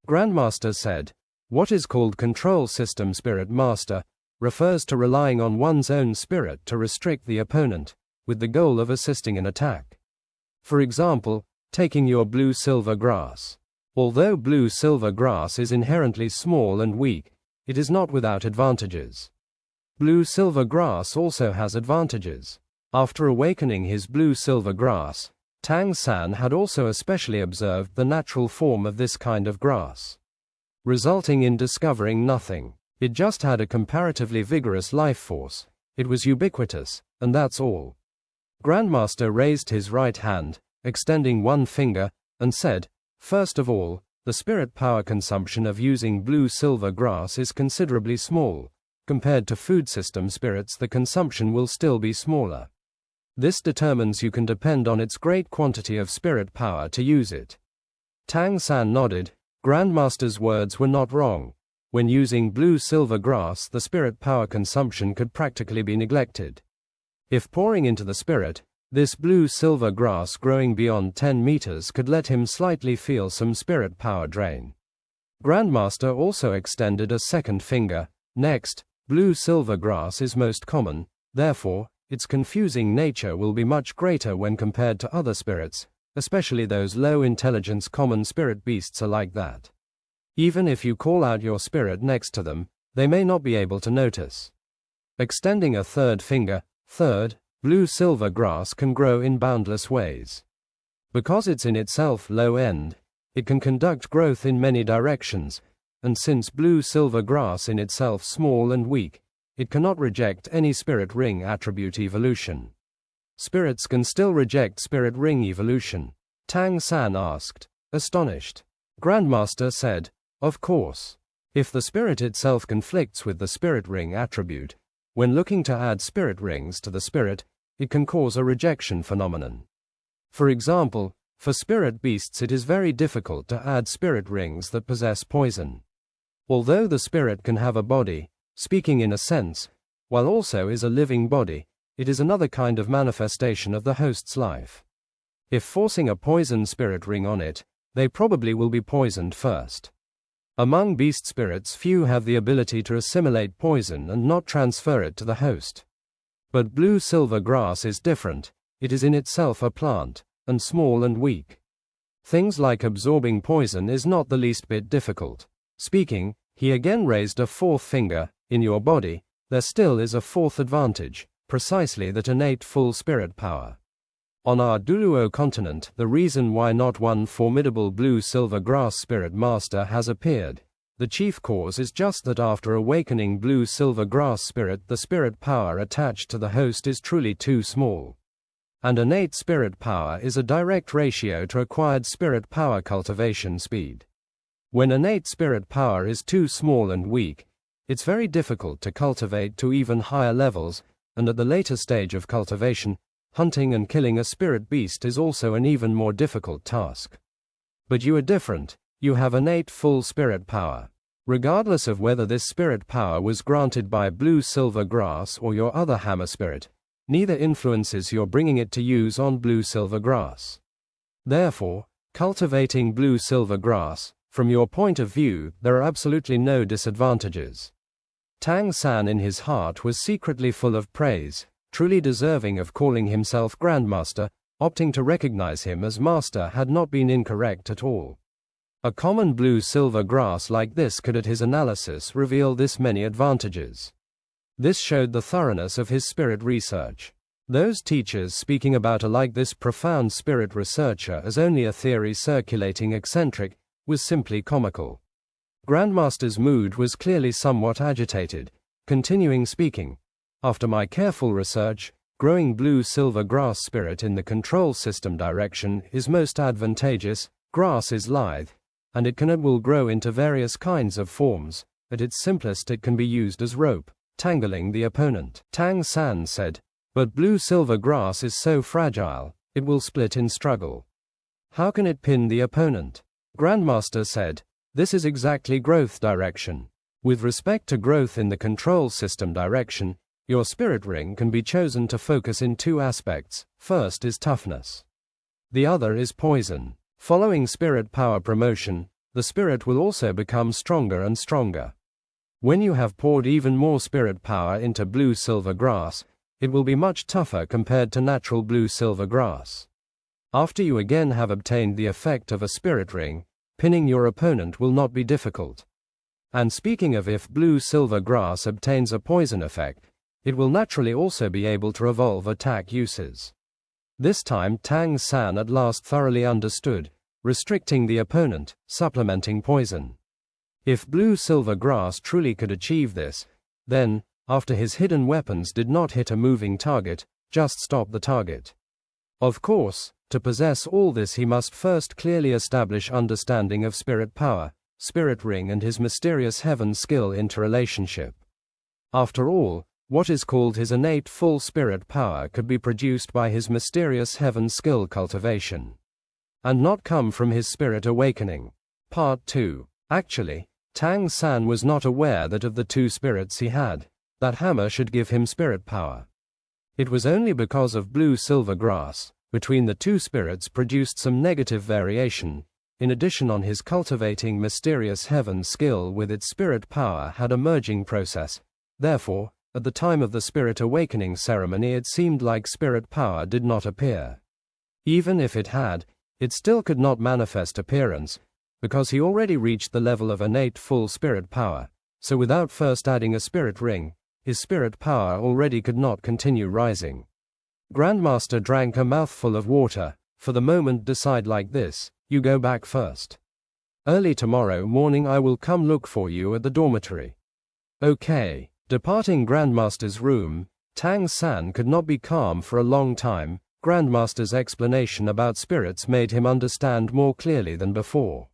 Grandmaster said, what is called control system spirit master refers to relying on one's own spirit to restrict the opponent, with the goal of assisting an attack. For example, taking your blue silver grass. Although blue silver grass is inherently small and weak, it is not without advantages. Blue silver grass also has advantages. After awakening his blue silver grass, Tang San had also especially observed the natural form of this kind of grass, resulting in discovering nothing. It just had a comparatively vigorous life force. It was ubiquitous, and that's all. Grandmaster raised his right hand, extending one finger, and said, first of all, the spirit power consumption of using blue silver grass is considerably small. Compared to food system spirits, the consumption will still be smaller. This determines you can depend on its great quantity of spirit power to use it. Tang San nodded, Grandmaster's words were not wrong. When using blue-silver grass, the spirit power consumption could practically be neglected. If pouring into the spirit, this blue-silver grass growing beyond 10 meters could let him slightly feel some spirit power drain. Grandmaster also extended a second finger. Next, blue-silver grass is most common, therefore, its confusing nature will be much greater when compared to other spirits, especially those low-intelligence common spirit beasts are like that. Even if you call out your spirit next to them, they may not be able to notice. Extending a third finger, third, blue-silver grass can grow in boundless ways. Because it's in itself low-end, it can conduct growth in many directions, and since blue-silver grass in itself small and weak, it cannot reject any spirit ring attribute evolution. Spirits can still reject spirit ring evolution? Tang San asked, astonished. Grandmaster said, of course. If the spirit itself conflicts with the spirit ring attribute, when looking to add spirit rings to the spirit, it can cause a rejection phenomenon. For example, for spirit beasts it is very difficult to add spirit rings that possess poison. Although the spirit can have a body, speaking in a sense, while also is a living body, it is another kind of manifestation of the host's life. If forcing a poison spirit ring on it, they probably will be poisoned first. Among beast spirits, few have the ability to assimilate poison and not transfer it to the host. But blue-silver grass is different. It is in itself a plant, and small and weak. Things like absorbing poison is not the least bit difficult. Speaking, he again raised a fourth finger. In your body, there still is a fourth advantage, precisely that innate full spirit power. On our Douluo continent, the reason why not one formidable blue-silver grass spirit master has appeared, the chief cause is just that after awakening blue-silver grass spirit, the spirit power attached to the host is truly too small. And innate spirit power is a direct ratio to acquired spirit power cultivation speed. When innate spirit power is too small and weak, it's very difficult to cultivate to even higher levels, and at the later stage of cultivation, hunting and killing a spirit beast is also an even more difficult task. But you are different. You have innate full spirit power. Regardless of whether this spirit power was granted by blue-silver grass or your other hammer spirit, neither influences your bringing it to use on blue-silver grass. Therefore, cultivating blue-silver grass, from your point of view, there are absolutely no disadvantages. Tang San in his heart was secretly full of praise, truly deserving of calling himself Grandmaster. Opting to recognize him as master had not been incorrect at all. A common blue-silver grass like this could at his analysis reveal this many advantages. This showed the thoroughness of his spirit research. Those teachers speaking about a like this profound spirit researcher as only a theory circulating eccentric was simply comical. Grandmaster's mood was clearly somewhat agitated, continuing speaking. After my careful research, growing blue-silver grass spirit in the control system direction is most advantageous. Grass is lithe, and it can and will grow into various kinds of forms. At its simplest it can be used as rope, tangling the opponent. Tang San said, but blue-silver grass is so fragile, it will split in struggle. How can it pin the opponent? Grandmaster said, this is exactly growth direction. With respect to growth in the control system direction, your spirit ring can be chosen to focus in two aspects. First is toughness. The other is poison. Following spirit power promotion, the spirit will also become stronger and stronger. When you have poured even more spirit power into blue-silver grass, it will be much tougher compared to natural blue-silver grass. After you again have obtained the effect of a spirit ring, pinning your opponent will not be difficult. And speaking of, if blue-silver grass obtains a poison effect, it will naturally also be able to evolve attack uses. This time Tang San at last thoroughly understood, restricting the opponent, supplementing poison. If blue-silver grass truly could achieve this, then, after his hidden weapons did not hit a moving target, just stop the target. Of course, to possess all this he must first clearly establish understanding of spirit power, spirit ring and his mysterious heaven skill interrelationship. After all, what is called his innate full spirit power could be produced by his mysterious heaven skill cultivation, and not come from his spirit awakening. Part 2. Actually, Tang San was not aware that of the two spirits he had, that hammer should give him spirit power. It was only because of blue-silver grass, between the two spirits produced some negative variation. In addition, on his cultivating mysterious heaven skill with its spirit power had a merging process. Therefore, at the time of the spirit awakening ceremony it seemed like spirit power did not appear. Even if it had, it still could not manifest appearance, because he already reached the level of innate full spirit power, so without first adding a spirit ring, his spirit power already could not continue rising. Grandmaster drank a mouthful of water. For the moment decide like this, you go back first. Early tomorrow morning I will come look for you at the dormitory. Okay. Departing Grandmaster's room, Tang San could not be calm for a long time. Grandmaster's explanation about spirits made him understand more clearly than before.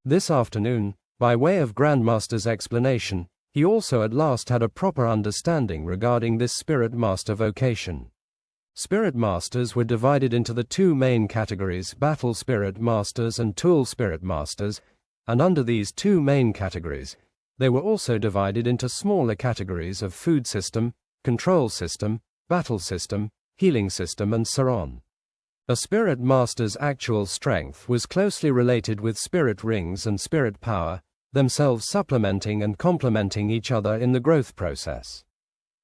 This afternoon, by way of Grandmaster's explanation, he also at last had a proper understanding regarding this spirit master vocation. Spirit masters were divided into the two main categories, battle spirit masters and tool spirit masters, and under these two main categories, they were also divided into smaller categories of food system, control system, battle system, healing system, and so on. A spirit master's actual strength was closely related with spirit rings and spirit power, themselves supplementing and complementing each other in the growth process.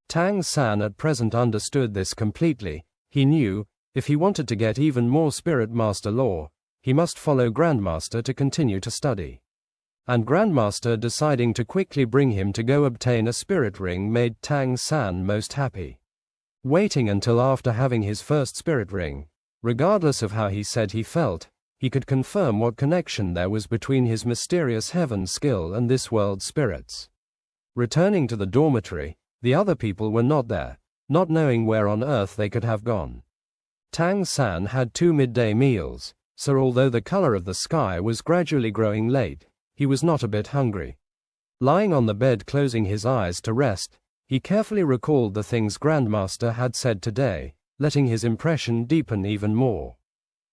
Tang San at present understood this completely. He knew, if he wanted to get even more spirit master lore, he must follow Grandmaster to continue to study. And Grandmaster deciding to quickly bring him to go obtain a spirit ring made Tang San most happy. Waiting until after having his first spirit ring, regardless of how he said he felt, he could confirm what connection there was between his mysterious heaven skill and this world's spirits. Returning to the dormitory, the other people were not there, not knowing where on earth they could have gone. Tang San had 2 midday meals, so although the color of the sky was gradually growing late, he was not a bit hungry. Lying on the bed closing his eyes to rest, he carefully recalled the things Grandmaster had said today, letting his impression deepen even more.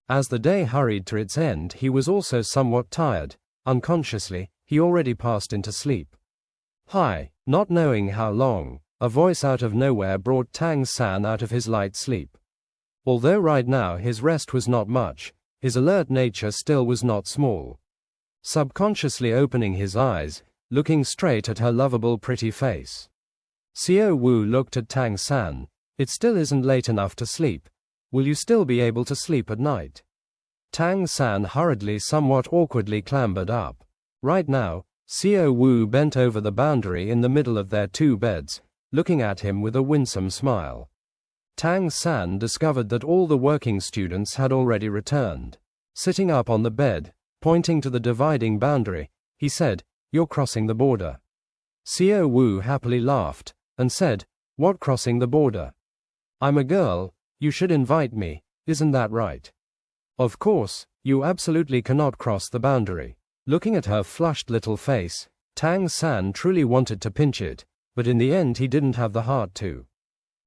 As the day hurried to its end he was also somewhat tired. Unconsciously, he already passed into sleep. Hi, not knowing how long, a voice out of nowhere brought Tang San out of his light sleep. Although right now his rest was not much, his alert nature still was not small. Subconsciously opening his eyes, looking straight at her lovable pretty face. Xiao Wu looked at Tang San. It still isn't late enough to sleep. Will you still be able to sleep at night? Tang San hurriedly, somewhat awkwardly clambered up. Right now, Xiao Wu bent over the boundary in the middle of their 2 beds, looking at him with a winsome smile. Tang San discovered that all the working students had already returned. Sitting up on the bed, pointing to the dividing boundary, he said, "You're crossing the border." Xiao Wu happily laughed, and said, "What crossing the border? I'm a girl, you should invite me, isn't that right?" "Of course, you absolutely cannot cross the boundary." Looking at her flushed little face, Tang San truly wanted to pinch it, but in the end he didn't have the heart to.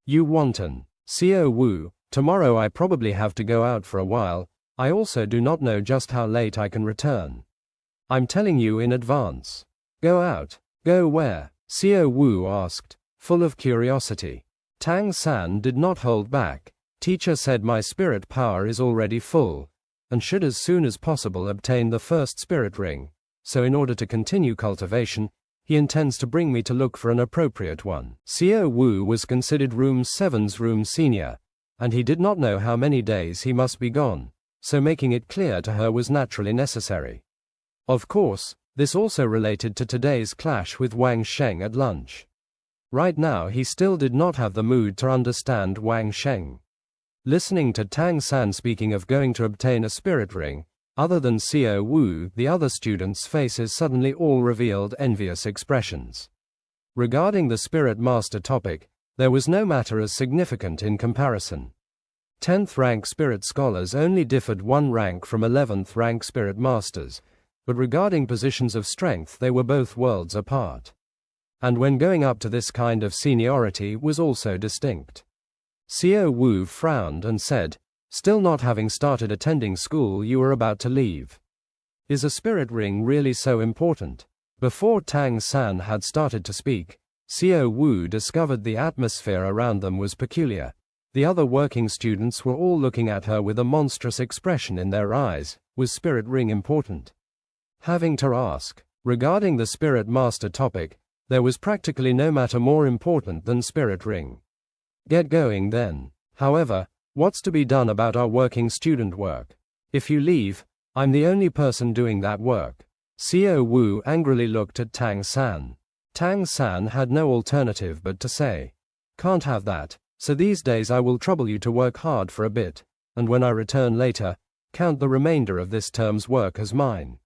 "You wanton." "Xiao Wu, tomorrow I probably have to go out for a while. I also do not know just how late I can return. I'm telling you in advance." "Go out? Go where?" Xiao Wu asked, full of curiosity. Tang San did not hold back. "Teacher said my spirit power is already full, and should as soon as possible obtain the first spirit ring, so in order to continue cultivation, he intends to bring me to look for an appropriate one." Xiao Wu was considered room 7's room senior, and he did not know how many days he must be gone, so making it clear to her was naturally necessary. Of course, this also related to today's clash with Wang Sheng at lunch. Right now he still did not have the mood to understand Wang Sheng. Listening to Tang San speaking of going to obtain a spirit ring, other than Xiao Wu, the other students' faces suddenly all revealed envious expressions. Regarding the spirit master topic, there was no matter as significant in comparison. 10th rank spirit scholars only differed 1 rank from 11th rank spirit masters, but regarding positions of strength they were both worlds apart. And when going up to this kind of seniority was also distinct. Xiao Wu frowned and said, "Still not having started attending school, you are about to leave." Is a spirit ring really so important? Before Tang San had started to speak, Xiao Wu discovered the atmosphere around them was peculiar. The other working students were all looking at her with a monstrous expression in their eyes. Was spirit ring important? Having to ask. Regarding the spirit master topic, there was practically no matter more important than spirit ring. Get going then. However, what's to be done about our working student work? If you leave, I'm the only person doing that work. Xiao Wu angrily looked at Tang San. Tang San had no alternative but to say, "Can't have that, so these days I will trouble you to work hard for a bit, and when I return later, count the remainder of this term's work as mine.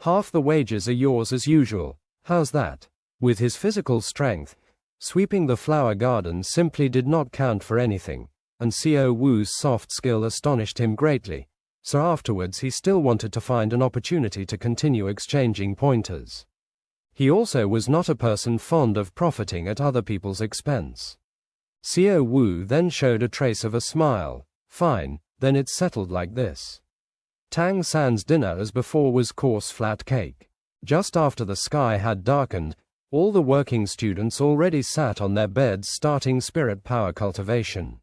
Half the wages are yours as usual, how's that?" With his physical strength, sweeping the flower garden simply did not count for anything, and Xiao Wu's soft skill astonished him greatly, so afterwards he still wanted to find an opportunity to continue exchanging pointers. He also was not a person fond of profiting at other people's expense. Xiao Wu then showed a trace of a smile. Fine, then it's settled like this. Tang San's dinner as before was coarse flat cake. Just after the sky had darkened, all the working students already sat on their beds starting spirit power cultivation.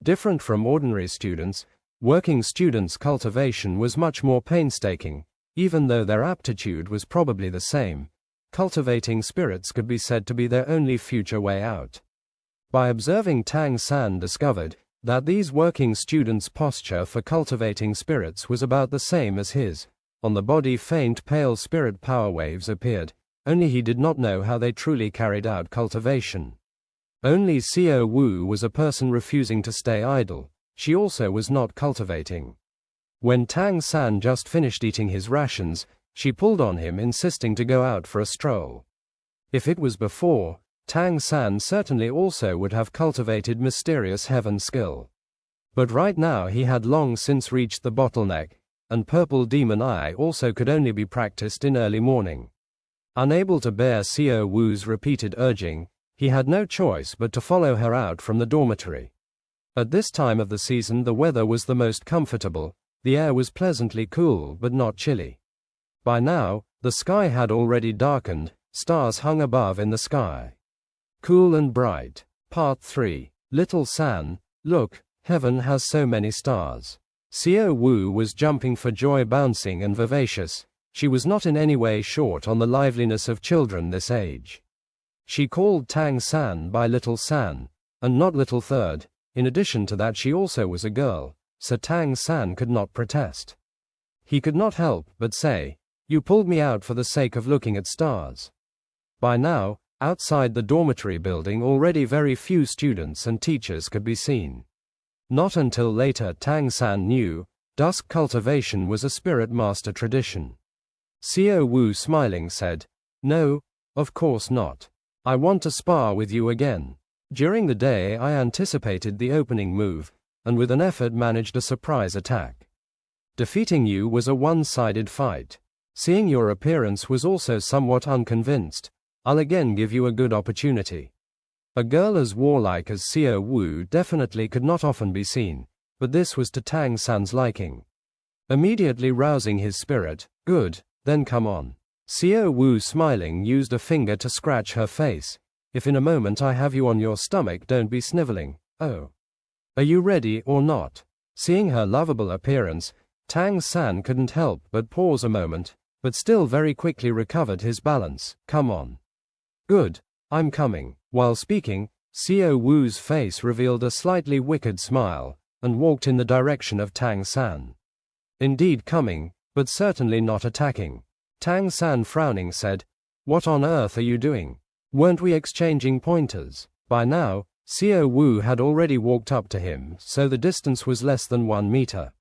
Different from ordinary students, working students' cultivation was much more painstaking, even though their aptitude was probably the same. Cultivating spirits could be said to be their only future way out. By observing, Tang San discovered that these working students' posture for cultivating spirits was about the same as his. On the body faint pale spirit power waves appeared, only he did not know how they truly carried out cultivation. Only Xiao Wu was a person refusing to stay idle. She also was not cultivating. When Tang San just finished eating his rations, she pulled on him, insisting to go out for a stroll. If it was before, Tang San certainly also would have cultivated mysterious heaven skill. But right now he had long since reached the bottleneck, and purple demon eye also could only be practiced in early morning. Unable to bear Xiao Wu's repeated urging, he had no choice but to follow her out from the dormitory. At this time of the season the weather was the most comfortable, the air was pleasantly cool but not chilly. By now, the sky had already darkened, stars hung above in the sky. Cool and bright. Part 3. Little San, look, heaven has so many stars. Xiao Wu was jumping for joy, bouncing and vivacious. She was not in any way short on the liveliness of children this age. She called Tang San by Little San, and not Little Third. In addition to that she also was a girl, so Tang San could not protest. He could not help but say, "You pulled me out for the sake of looking at stars." By now, outside the dormitory building already very few students and teachers could be seen. Not until later Tang San knew, dusk cultivation was a spirit master tradition. Xiao Wu smiling said, "No, of course not. I want to spar with you again." During the day I anticipated the opening move, and with an effort managed a surprise attack. Defeating you was a one-sided fight. Seeing your appearance was also somewhat unconvinced, I'll again give you a good opportunity. A girl as warlike as Xiao Wu definitely could not often be seen, but this was to Tang San's liking. Immediately rousing his spirit, "Good, then come on." Xiao Wu smiling used a finger to scratch her face. "If in a moment I have you on your stomach, don't be sniveling. Oh. Are you ready or not?" Seeing her lovable appearance, Tang San couldn't help but pause a moment, but still very quickly recovered his balance. "Come on." "Good, I'm coming." While speaking, Xiao Wu's face revealed a slightly wicked smile, and walked in the direction of Tang San. Indeed coming, but certainly not attacking. Tang San frowning said, "What on earth are you doing? Weren't we exchanging pointers?" By now, Xiao Wu had already walked up to him, so the distance was less than 1 meter.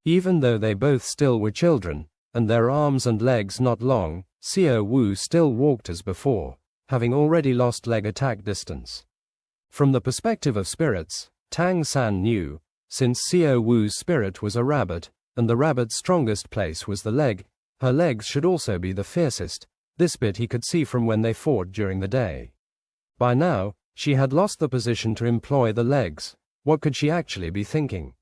Even though they both still were children, and their arms and legs not long, Xiao Wu still walked as before, having already lost leg attack distance. From the perspective of spirits, Tang San knew, since Xiao Wu's spirit was a rabbit, and the rabbit's strongest place was the leg, her legs should also be the fiercest. This bit he could see from when they fought during the day. By now, she had lost the position to employ the legs. What could she actually be thinking?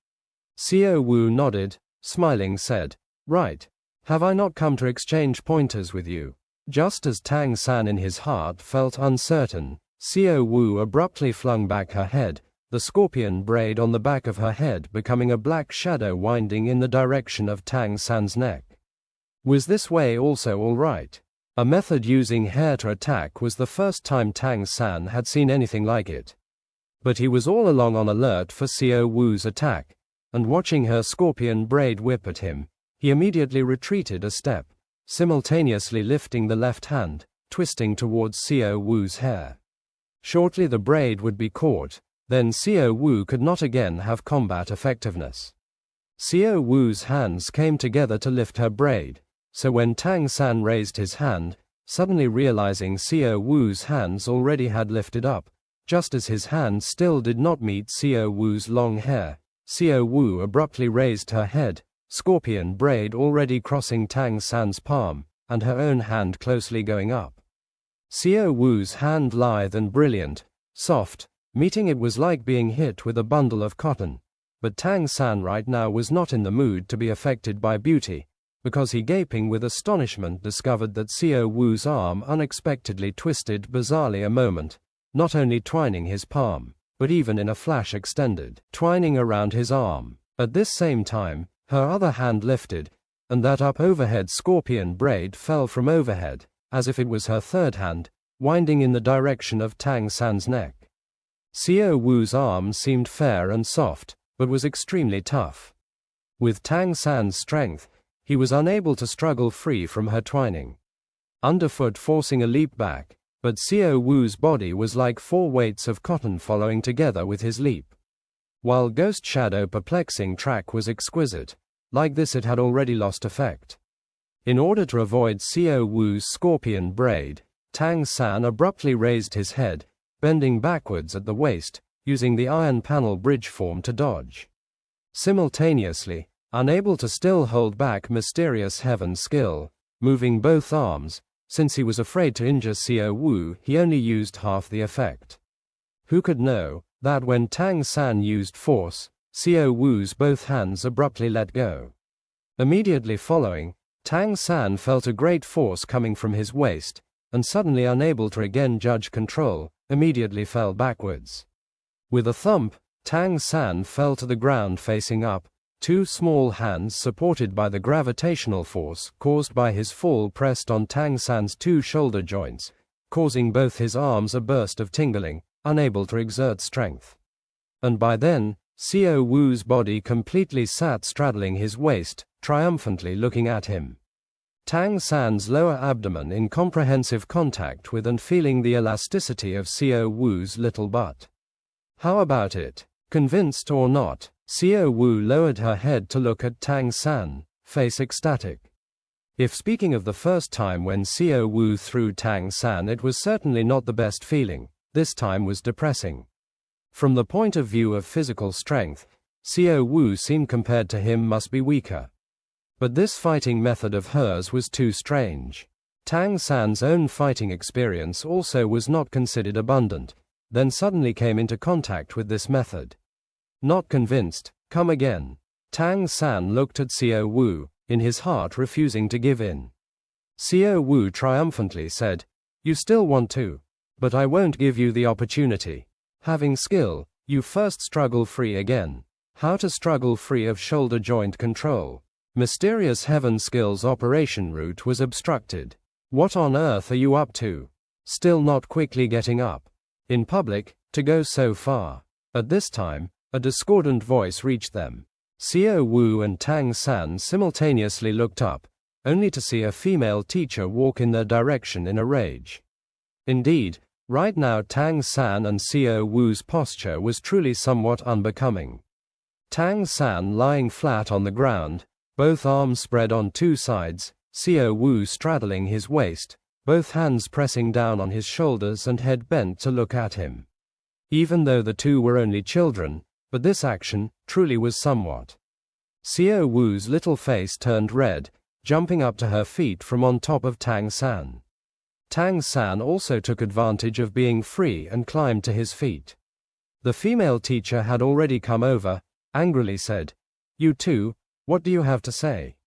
Xiao Wu nodded, smiling said, "Right. Have I not come to exchange pointers with you? Just as Tang San in his heart felt uncertain, Xiao Wu abruptly flung back her head, the scorpion braid on the back of her head becoming a black shadow winding in the direction of Tang San's neck. Was this way also all right? A method using hair to attack was the first time Tang San had seen anything like it. But he was all along on alert for Xiao Wu's attack, and watching her scorpion braid whip at him, he immediately retreated a step, simultaneously lifting the left hand, twisting towards Xiao Wu's hair. Shortly the braid would be caught, then Xiao Wu could not again have combat effectiveness. Xiao Wu's hands came together to lift her braid, so when Tang San raised his hand, suddenly realizing Xiao Wu's hands already had lifted up, just as his hands still did not meet Xiao Wu's long hair, Xiao Wu abruptly raised her head, scorpion braid already crossing Tang San's palm, and her own hand closely going up. Xiao Wu's hand lithe and brilliant, soft, meeting it was like being hit with a bundle of cotton, but Tang San right now was not in the mood to be affected by beauty, because he gaping with astonishment discovered that Xiao Wu's arm unexpectedly twisted bizarrely a moment, not only twining his palm, but even in a flash extended, twining around his arm. At this same time, her other hand lifted, and that up overhead scorpion braid fell from overhead, as if it was her third hand, winding in the direction of Tang San's neck. Xiao Wu's arm seemed fair and soft, but was extremely tough. With Tang San's strength, he was unable to struggle free from her twining. Underfoot forcing a leap back, but Xiao Wu's body was like 4 weights of cotton following together with his leap. While Ghost Shadow perplexing track was exquisite, like this it had already lost effect. In order to avoid Xiao Wu's scorpion braid, Tang San abruptly raised his head, bending backwards at the waist, using the iron panel bridge form to dodge. Simultaneously, unable to still hold back mysterious heaven skill, moving both arms, since he was afraid to injure Xiao Wu, he only used half the effect. Who could know that when Tang San used force, Xiao Wu's both hands abruptly let go. Immediately following, Tang San felt a great force coming from his waist, and suddenly unable to again judge control, immediately fell backwards. With a thump, Tang San fell to the ground facing up, 2 small hands supported by the gravitational force caused by his fall pressed on Tang San's 2 shoulder joints, causing both his arms a burst of tingling, unable to exert strength. And by then, Xiao Wu's body completely sat straddling his waist, triumphantly looking at him. Tang San's lower abdomen in comprehensive contact with and feeling the elasticity of Xiao Wu's little butt. How about it? Convinced or not, Xiao Wu lowered her head to look at Tang San, face ecstatic. If speaking of the first time when Xiao Wu threw Tang San, it was certainly not the best feeling, this time was depressing. From the point of view of physical strength, Xiao Wu seemed compared to him must be weaker. But this fighting method of hers was too strange. Tang San's own fighting experience also was not considered abundant, then suddenly came into contact with this method. Not convinced, come again. Tang San looked at Xiao Wu, in his heart refusing to give in. Xiao Wu triumphantly said, "You still want to, but I won't give you the opportunity. Having skill, you first struggle free again. How to struggle free of shoulder joint control. Mysterious heaven skills operation route was obstructed. What on earth are you up to? Still not quickly getting up. In public, to go so far." At this time, a discordant voice reached them. Xiao Wu and Tang San simultaneously looked up, only to see a female teacher walk in their direction in a rage. Indeed, right now Tang San and Xiao Wu's posture was truly somewhat unbecoming. Tang San lying flat on the ground, both arms spread on 2 sides, Xiao Wu straddling his waist, both hands pressing down on his shoulders and head bent to look at him. Even though the two were only children, but this action truly was somewhat. Xiao Wu's little face turned red, jumping up to her feet from on top of Tang San. Tang San also took advantage of being free and climbed to his feet. The female teacher had already come over, angrily said, "You two, what do you have to say?"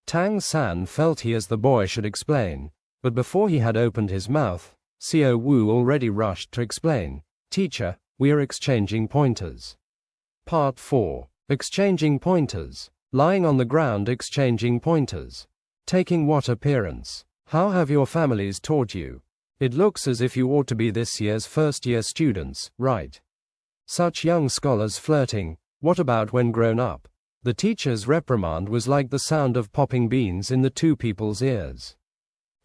Tang San felt he as the boy should explain, but before he had opened his mouth, Xiao Wu already rushed to explain. Teacher, we are exchanging pointers. Part 4. Exchanging pointers. Lying on the ground exchanging pointers. Taking what appearance? How have your families taught you? It looks as if you ought to be this year's first-year students, right? Such young scholars flirting, what about when grown up? The teacher's reprimand was like the sound of popping beans in the two people's ears.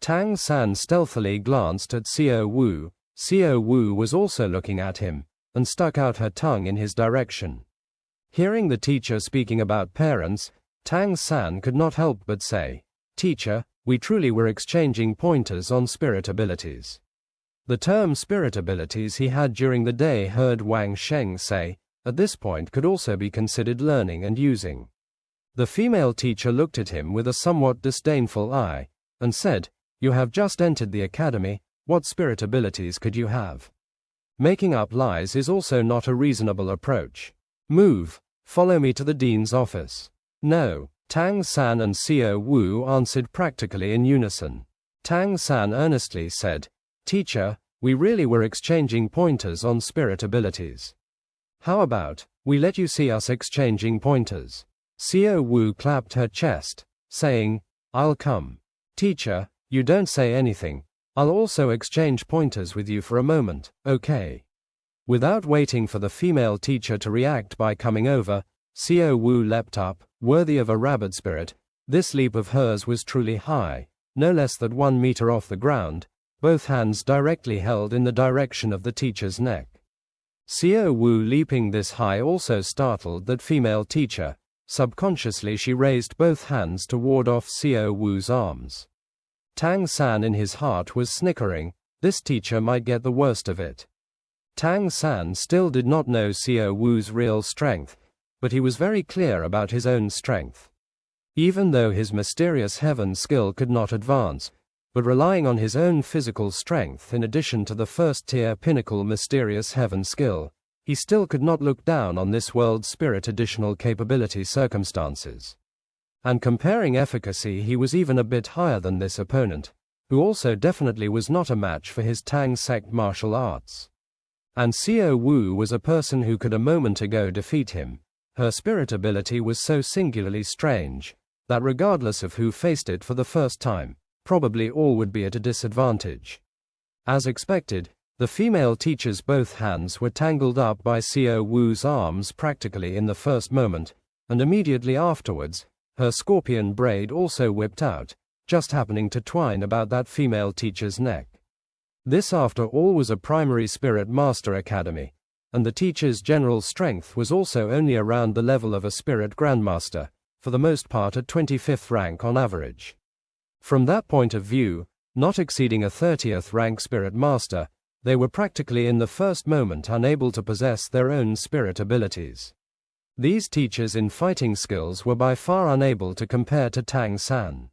Tang San stealthily glanced at Xiao Wu. Xiao Wu was also looking at him, and stuck out her tongue in his direction. Hearing the teacher speaking about parents, Tang San could not help but say, Teacher, we truly were exchanging pointers on spirit abilities. The term spirit abilities he had during the day heard Wang Sheng say, at this point could also be considered learning and using. The female teacher looked at him with a somewhat disdainful eye, and said, You have just entered the academy, what spirit abilities could you have? Making up lies is also not a reasonable approach. Move, follow me to the dean's office. No, Tang San and Xiao Wu answered practically in unison. Tang San earnestly said, Teacher, we really were exchanging pointers on spirit abilities. How about, we let you see us exchanging pointers? Xiao Wu clapped her chest, saying, I'll come. Teacher, you don't say anything. I'll also exchange pointers with you for a moment, okay? Without waiting for the female teacher to react by coming over, Xiao Wu leapt up, worthy of a rabbit spirit. This leap of hers was truly high, no less than 1 meter off the ground, both hands directly held in the direction of the teacher's neck. Xiao Wu leaping this high also startled that female teacher. Subconsciously she raised both hands to ward off Xiao Wu's arms. Tang San in his heart was snickering, this teacher might get the worst of it. Tang San still did not know Xiao Wu's real strength, but he was very clear about his own strength. Even though his mysterious heaven skill could not advance, but relying on his own physical strength in addition to the first-tier pinnacle mysterious heaven skill, he still could not look down on this world's spirit additional capability circumstances. And comparing efficacy, he was even a bit higher than this opponent, who also definitely was not a match for his Tang Sect martial arts. And Xiao Wu was a person who could a moment ago defeat him. Her spirit ability was so singularly strange, that regardless of who faced it for the first time, probably all would be at a disadvantage. As expected, the female teacher's both hands were tangled up by Xiao Wu's arms practically in the first moment, and immediately afterwards, her scorpion braid also whipped out, just happening to twine about that female teacher's neck. This after all was a primary spirit master academy, and the teacher's general strength was also only around the level of a spirit grandmaster, for the most part at 25th rank on average. From that point of view, not exceeding a 30th rank spirit master, they were practically in the first moment unable to possess their own spirit abilities. These teachers in fighting skills were by far unable to compare to Tang San.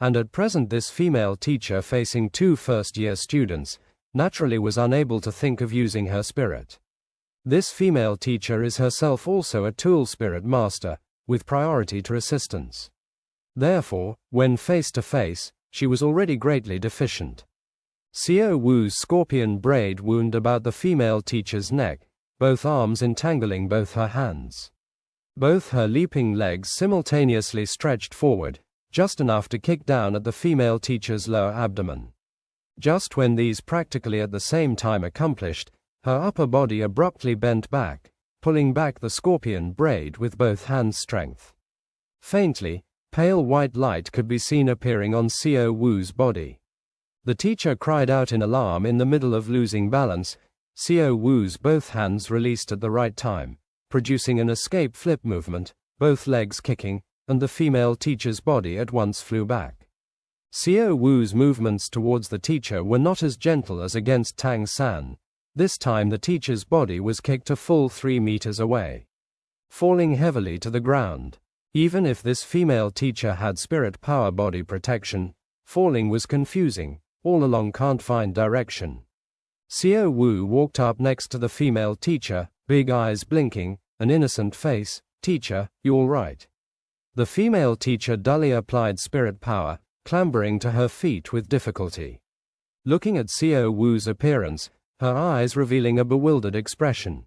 And at present this female teacher facing 2 first-year students, naturally was unable to think of using her spirit. This female teacher is herself also a tool spirit master, with priority to assistance. Therefore, when face to face, she was already greatly deficient. Xiao Wu's scorpion braid wound about the female teacher's neck, both arms entangling both her hands. Both her leaping legs simultaneously stretched forward, just enough to kick down at the female teacher's lower abdomen. Just when these practically at the same time accomplished, her upper body abruptly bent back, pulling back the scorpion braid with both hands' strength. Faintly, pale white light could be seen appearing on Xiao Wu's body. The teacher cried out in alarm in the middle of losing balance. Xiao Wu's both hands released at the right time, producing an escape flip movement, both legs kicking, and the female teacher's body at once flew back. Xiao Wu's movements towards the teacher were not as gentle as against Tang San. This time the teacher's body was kicked a full 3 meters away, falling heavily to the ground. Even if this female teacher had spirit power body protection, falling was confusing, all along can't find direction. Xiao Wu walked up next to the female teacher, big eyes blinking, an innocent face. Teacher, you all right? The female teacher dully applied spirit power, clambering to her feet with difficulty. Looking at Xiao Wu's appearance, her eyes revealing a bewildered expression.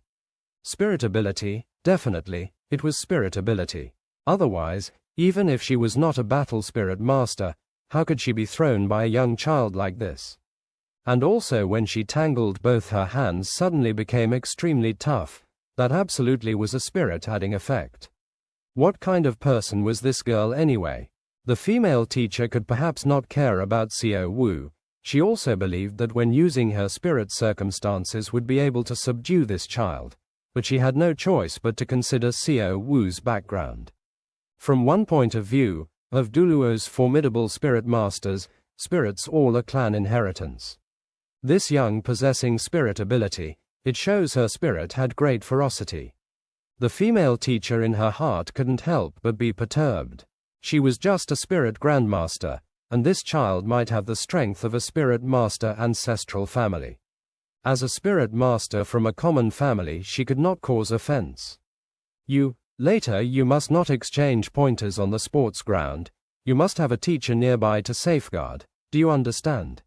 Spirit ability, definitely, it was spirit ability. Otherwise, even if she was not a battle spirit master, how could she be thrown by a young child like this? And also when she tangled both her hands suddenly became extremely tough, that absolutely was a spirit-adding effect. What kind of person was this girl anyway? The female teacher could perhaps not care about Xiao Wu. She also believed that when using her spirit circumstances would be able to subdue this child, but she had no choice but to consider Xiao Wu's background. From one point of view, of Douluo's formidable spirit masters, spirits all a clan inheritance. This young possessing spirit ability, it shows her spirit had great ferocity. The female teacher in her heart couldn't help but be perturbed. She was just a spirit grandmaster, and this child might have the strength of a spirit master ancestral family. As a spirit master from a common family, she could not cause offense. Later you must not exchange pointers on the sports ground. You must have a teacher nearby to safeguard. Do you understand?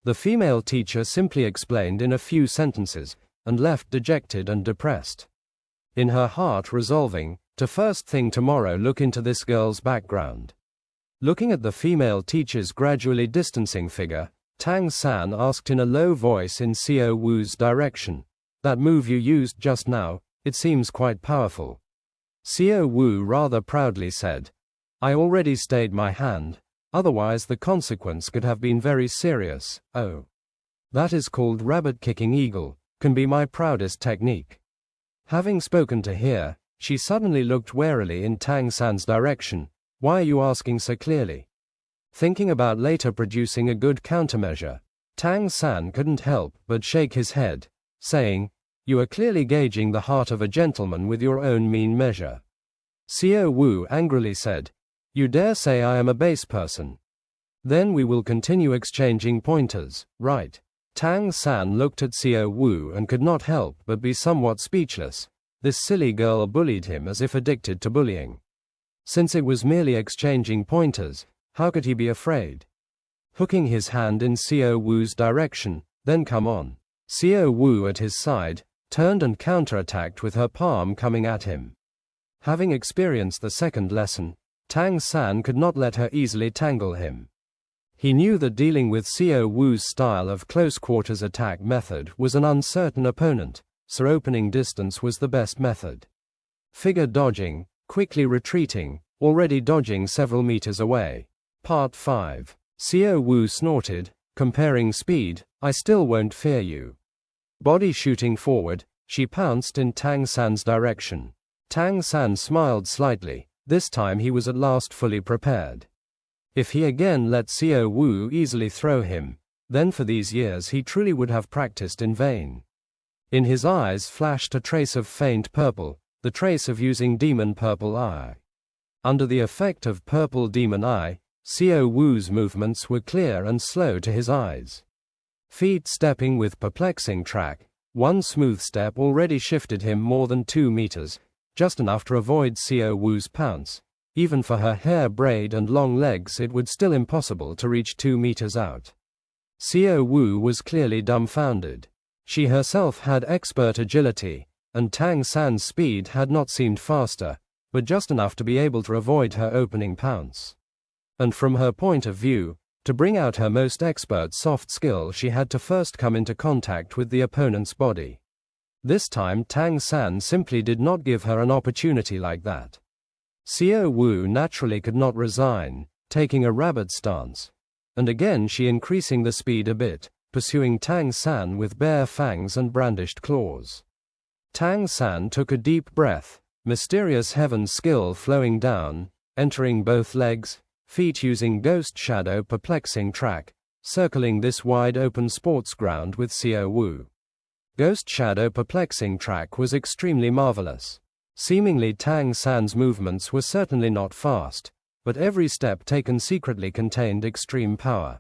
The female teacher simply explained in a few sentences, and left dejected and depressed. In her heart resolving, to first thing tomorrow look into this girl's background. Looking at the female teacher's gradually distancing figure, Tang San asked in a low voice in Xiao Wu's direction, "That move you used just now, it seems quite powerful." Xiao Wu rather proudly said, "I already stayed my hand, otherwise the consequence could have been very serious." "Oh. That is called rabbit-kicking eagle, can be my proudest technique." Having spoken to her, she suddenly looked warily in Tang San's direction. "Why are you asking so clearly?" Thinking about later producing a good countermeasure, Tang San couldn't help but shake his head, saying, "You are clearly gauging the heart of a gentleman with your own mean measure." Xiao Wu angrily said, "You dare say I am a base person? Then we will continue exchanging pointers, right?" Tang San looked at Xiao Wu and could not help but be somewhat speechless. This silly girl bullied him as if addicted to bullying. Since it was merely exchanging pointers, how could he be afraid? Hooking his hand in Xiao Wu's direction, "Then come on." Xiao Wu at his side, turned and counterattacked with her palm coming at him. Having experienced the second lesson, Tang San could not let her easily tangle him. He knew that dealing with Xiao Wu's style of close-quarters attack method was an uncertain opponent, so opening distance was the best method. Figure dodging, quickly retreating, already dodging several meters away. Part 5. Xiao Wu snorted, comparing speed, "I still won't fear you." Body shooting forward, she pounced in Tang San's direction. Tang San smiled slightly. This time he was at last fully prepared. If he again let Xiao Wu easily throw him, then for these years he truly would have practiced in vain. In his eyes flashed a trace of faint purple, the trace of using demon purple eye. Under the effect of purple demon eye, Xiao Wu's movements were clear and slow to his eyes. Feet stepping with perplexing track, one smooth step already shifted him more than 2 meters, just enough to avoid Xiao Wu's pounce. Even for her hair braid and long legs it would still impossible to reach 2 meters out. Xiao Wu was clearly dumbfounded. She herself had expert agility, and Tang San's speed had not seemed faster, but just enough to be able to avoid her opening pounce. And from her point of view, to bring out her most expert soft skill she had to first come into contact with the opponent's body. This time Tang San simply did not give her an opportunity like that. Xiao Wu naturally could not resign, taking a rabbit stance. And again she increasing the speed a bit, pursuing Tang San with bare fangs and brandished claws. Tang San took a deep breath, mysterious heaven skill flowing down, entering both legs, feet using ghost shadow perplexing track, circling this wide open sports ground with Xiao Wu. Ghost shadow perplexing track was extremely marvelous. Seemingly Tang San's movements were certainly not fast, but every step taken secretly contained extreme power.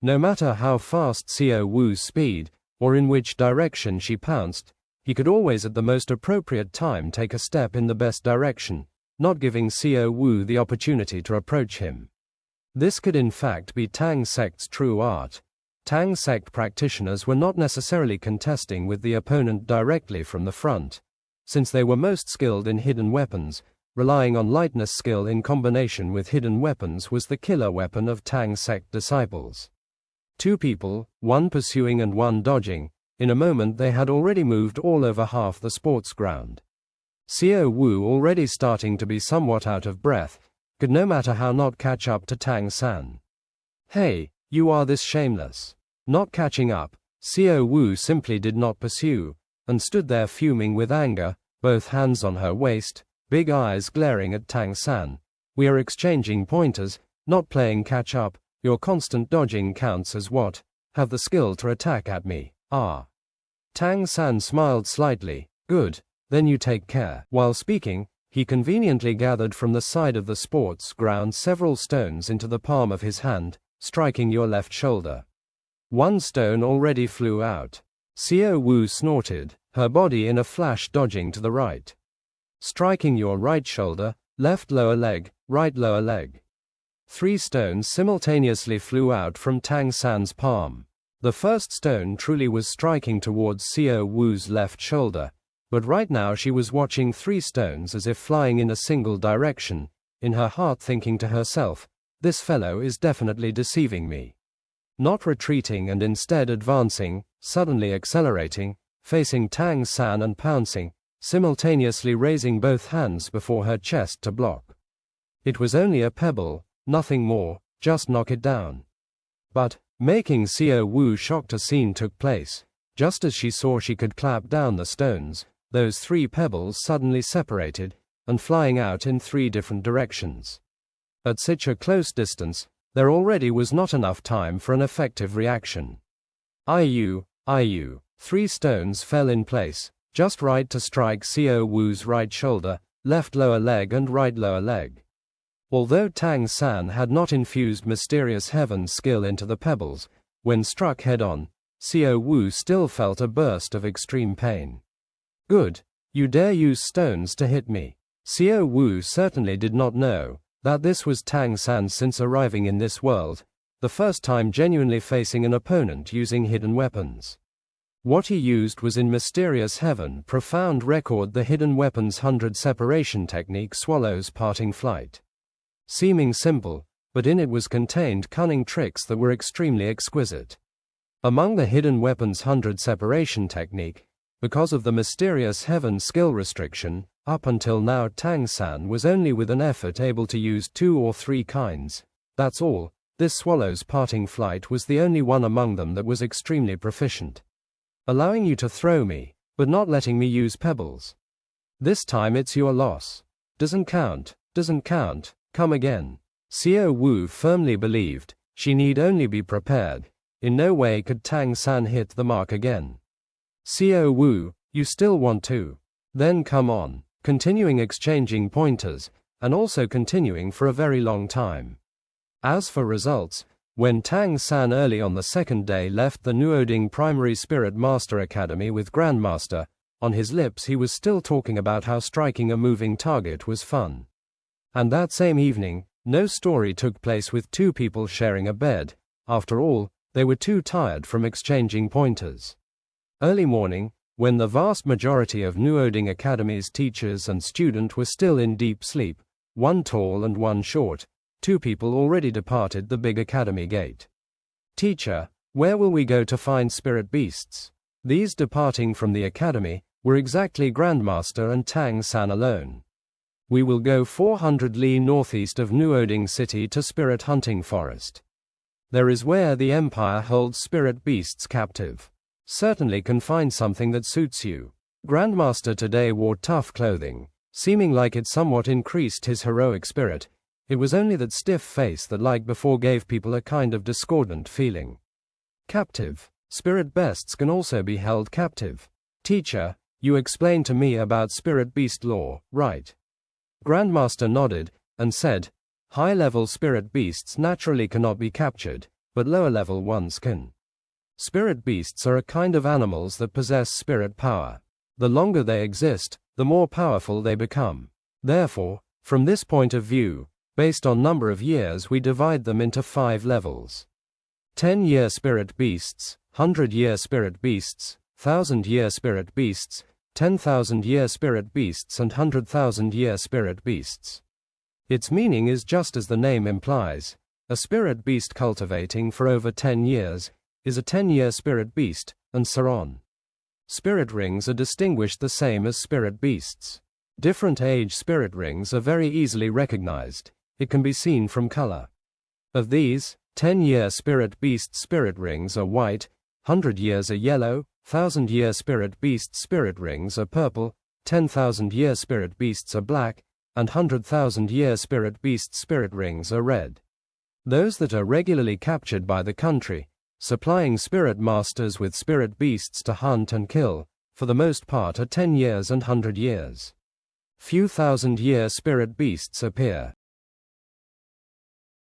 No matter how fast Xiao Wu's speed, or in which direction she pounced, he could always at the most appropriate time take a step in the best direction, not giving Xiao Wu the opportunity to approach him. This could in fact be Tang Sect's true art. Tang Sect practitioners were not necessarily contesting with the opponent directly from the front, since they were most skilled in hidden weapons. Relying on lightness skill in combination with hidden weapons was the killer weapon of Tang Sect disciples. Two people, one pursuing and one dodging, in a moment they had already moved all over half the sports ground. Xiao Wu, already starting to be somewhat out of breath, could no matter how not catch up to Tang San. "Hey, you are this shameless." Not catching up, Xiao Wu simply did not pursue, and stood there fuming with anger, both hands on her waist, big eyes glaring at Tang San. "We are exchanging pointers, not playing catch up. Your constant dodging counts as what? Have the skill to attack at me, ah." Tang San smiled slightly. "Good, then you take care." While speaking, he conveniently gathered from the side of the sports ground several stones into the palm of his hand, striking your left shoulder. One stone already flew out. Xiao Wu snorted, her body in a flash dodging to the right. Striking your right shoulder, left lower leg, right lower leg. 3 stones simultaneously flew out from Tang San's palm. The first stone truly was striking towards Xiao Wu's left shoulder, but right now she was watching 3 stones as if flying in a single direction, in her heart thinking to herself, "This fellow is definitely deceiving me." Not retreating and instead advancing, suddenly accelerating, facing Tang San and pouncing, simultaneously raising both hands before her chest to block. It was only a pebble, nothing more, just knock it down. But, making Xiao Wu shocked, a scene took place. Just as she saw she could clap down the stones, those 3 pebbles suddenly separated, and flying out in 3 different directions. At such a close distance, there already was not enough time for an effective reaction. Iu. 3 stones fell in place, just right to strike Xiao Wu's right shoulder, left lower leg and right lower leg. Although Tang San had not infused mysterious heaven skill into the pebbles, when struck head-on, Xiao Wu still felt a burst of extreme pain. "Good, you dare use stones to hit me." Xiao Wu certainly did not know that this was Tang San since arriving in this world, the first time genuinely facing an opponent using hidden weapons. What he used was in Mysterious Heaven Profound Record the hidden weapons 100 separation technique Swallow's Parting Flight. Seeming simple, but in it was contained cunning tricks that were extremely exquisite. Among the hidden weapons 100 separation technique, because of the Mysterious Heaven skill restriction, up until now Tang San was only with an effort able to use 2 or 3 kinds. That's all. This Swallow's Parting Flight was the only one among them that was extremely proficient. Allowing you to throw me, but not letting me use pebbles. This time it's your loss. Doesn't count, come again. Xiao Wu firmly believed, she need only be prepared. In no way could Tang San hit the mark again. "Xiao Wu, you still want to? Then come on." Continuing exchanging pointers, and also continuing for a very long time. As for results, when Tang San early on the second day left the Nuoding Primary Spirit Master Academy with Grandmaster, on his lips he was still talking about how striking a moving target was fun. And that same evening, no story took place with 2 people sharing a bed. After all, they were too tired from exchanging pointers. Early morning, when the vast majority of Nuoding Academy's teachers and students were still in deep sleep, one tall and one short, 2 people already departed the big academy gate. "Teacher, where will we go to find spirit beasts?" These departing from the academy were exactly Grandmaster and Tang San alone. "We will go 400 li northeast of Nuoding City to Spirit Hunting Forest. There is where the Empire holds spirit beasts captive. Certainly can find something that suits you." Grandmaster today wore tough clothing, seeming like it somewhat increased his heroic spirit. It was only that stiff face that like before gave people a kind of discordant feeling. "Captive. Spirit beasts can also be held captive. Teacher, you explained to me about spirit beast law, right?" Grandmaster nodded, and said, "High-level spirit beasts naturally cannot be captured, but lower-level ones can. Spirit beasts are a kind of animals that possess spirit power. The longer they exist, the more powerful they become. Therefore, From this point of view, based on number of years, we divide them into 5 levels. 10-year spirit beasts, 100-year spirit beasts, 1,000-year spirit beasts, 10,000-year spirit beasts and 100,000-year spirit beasts. Its meaning is just as the name implies. A spirit beast cultivating for over 10 years is a 10-year spirit beast, and so on. Spirit rings are distinguished the same as spirit beasts. Different age spirit rings are very easily recognized. It can be seen from color. Of these, 10-year spirit beast spirit rings are white, 100 years are yellow, 1,000-year spirit beast spirit rings are purple, 10,000-year spirit beasts are black, and 100,000-year spirit beast spirit rings are red. Those that are regularly captured by the country, supplying spirit masters with spirit beasts to hunt and kill, for the most part are 10 years and 100 years. Few 1,000-year spirit beasts appear.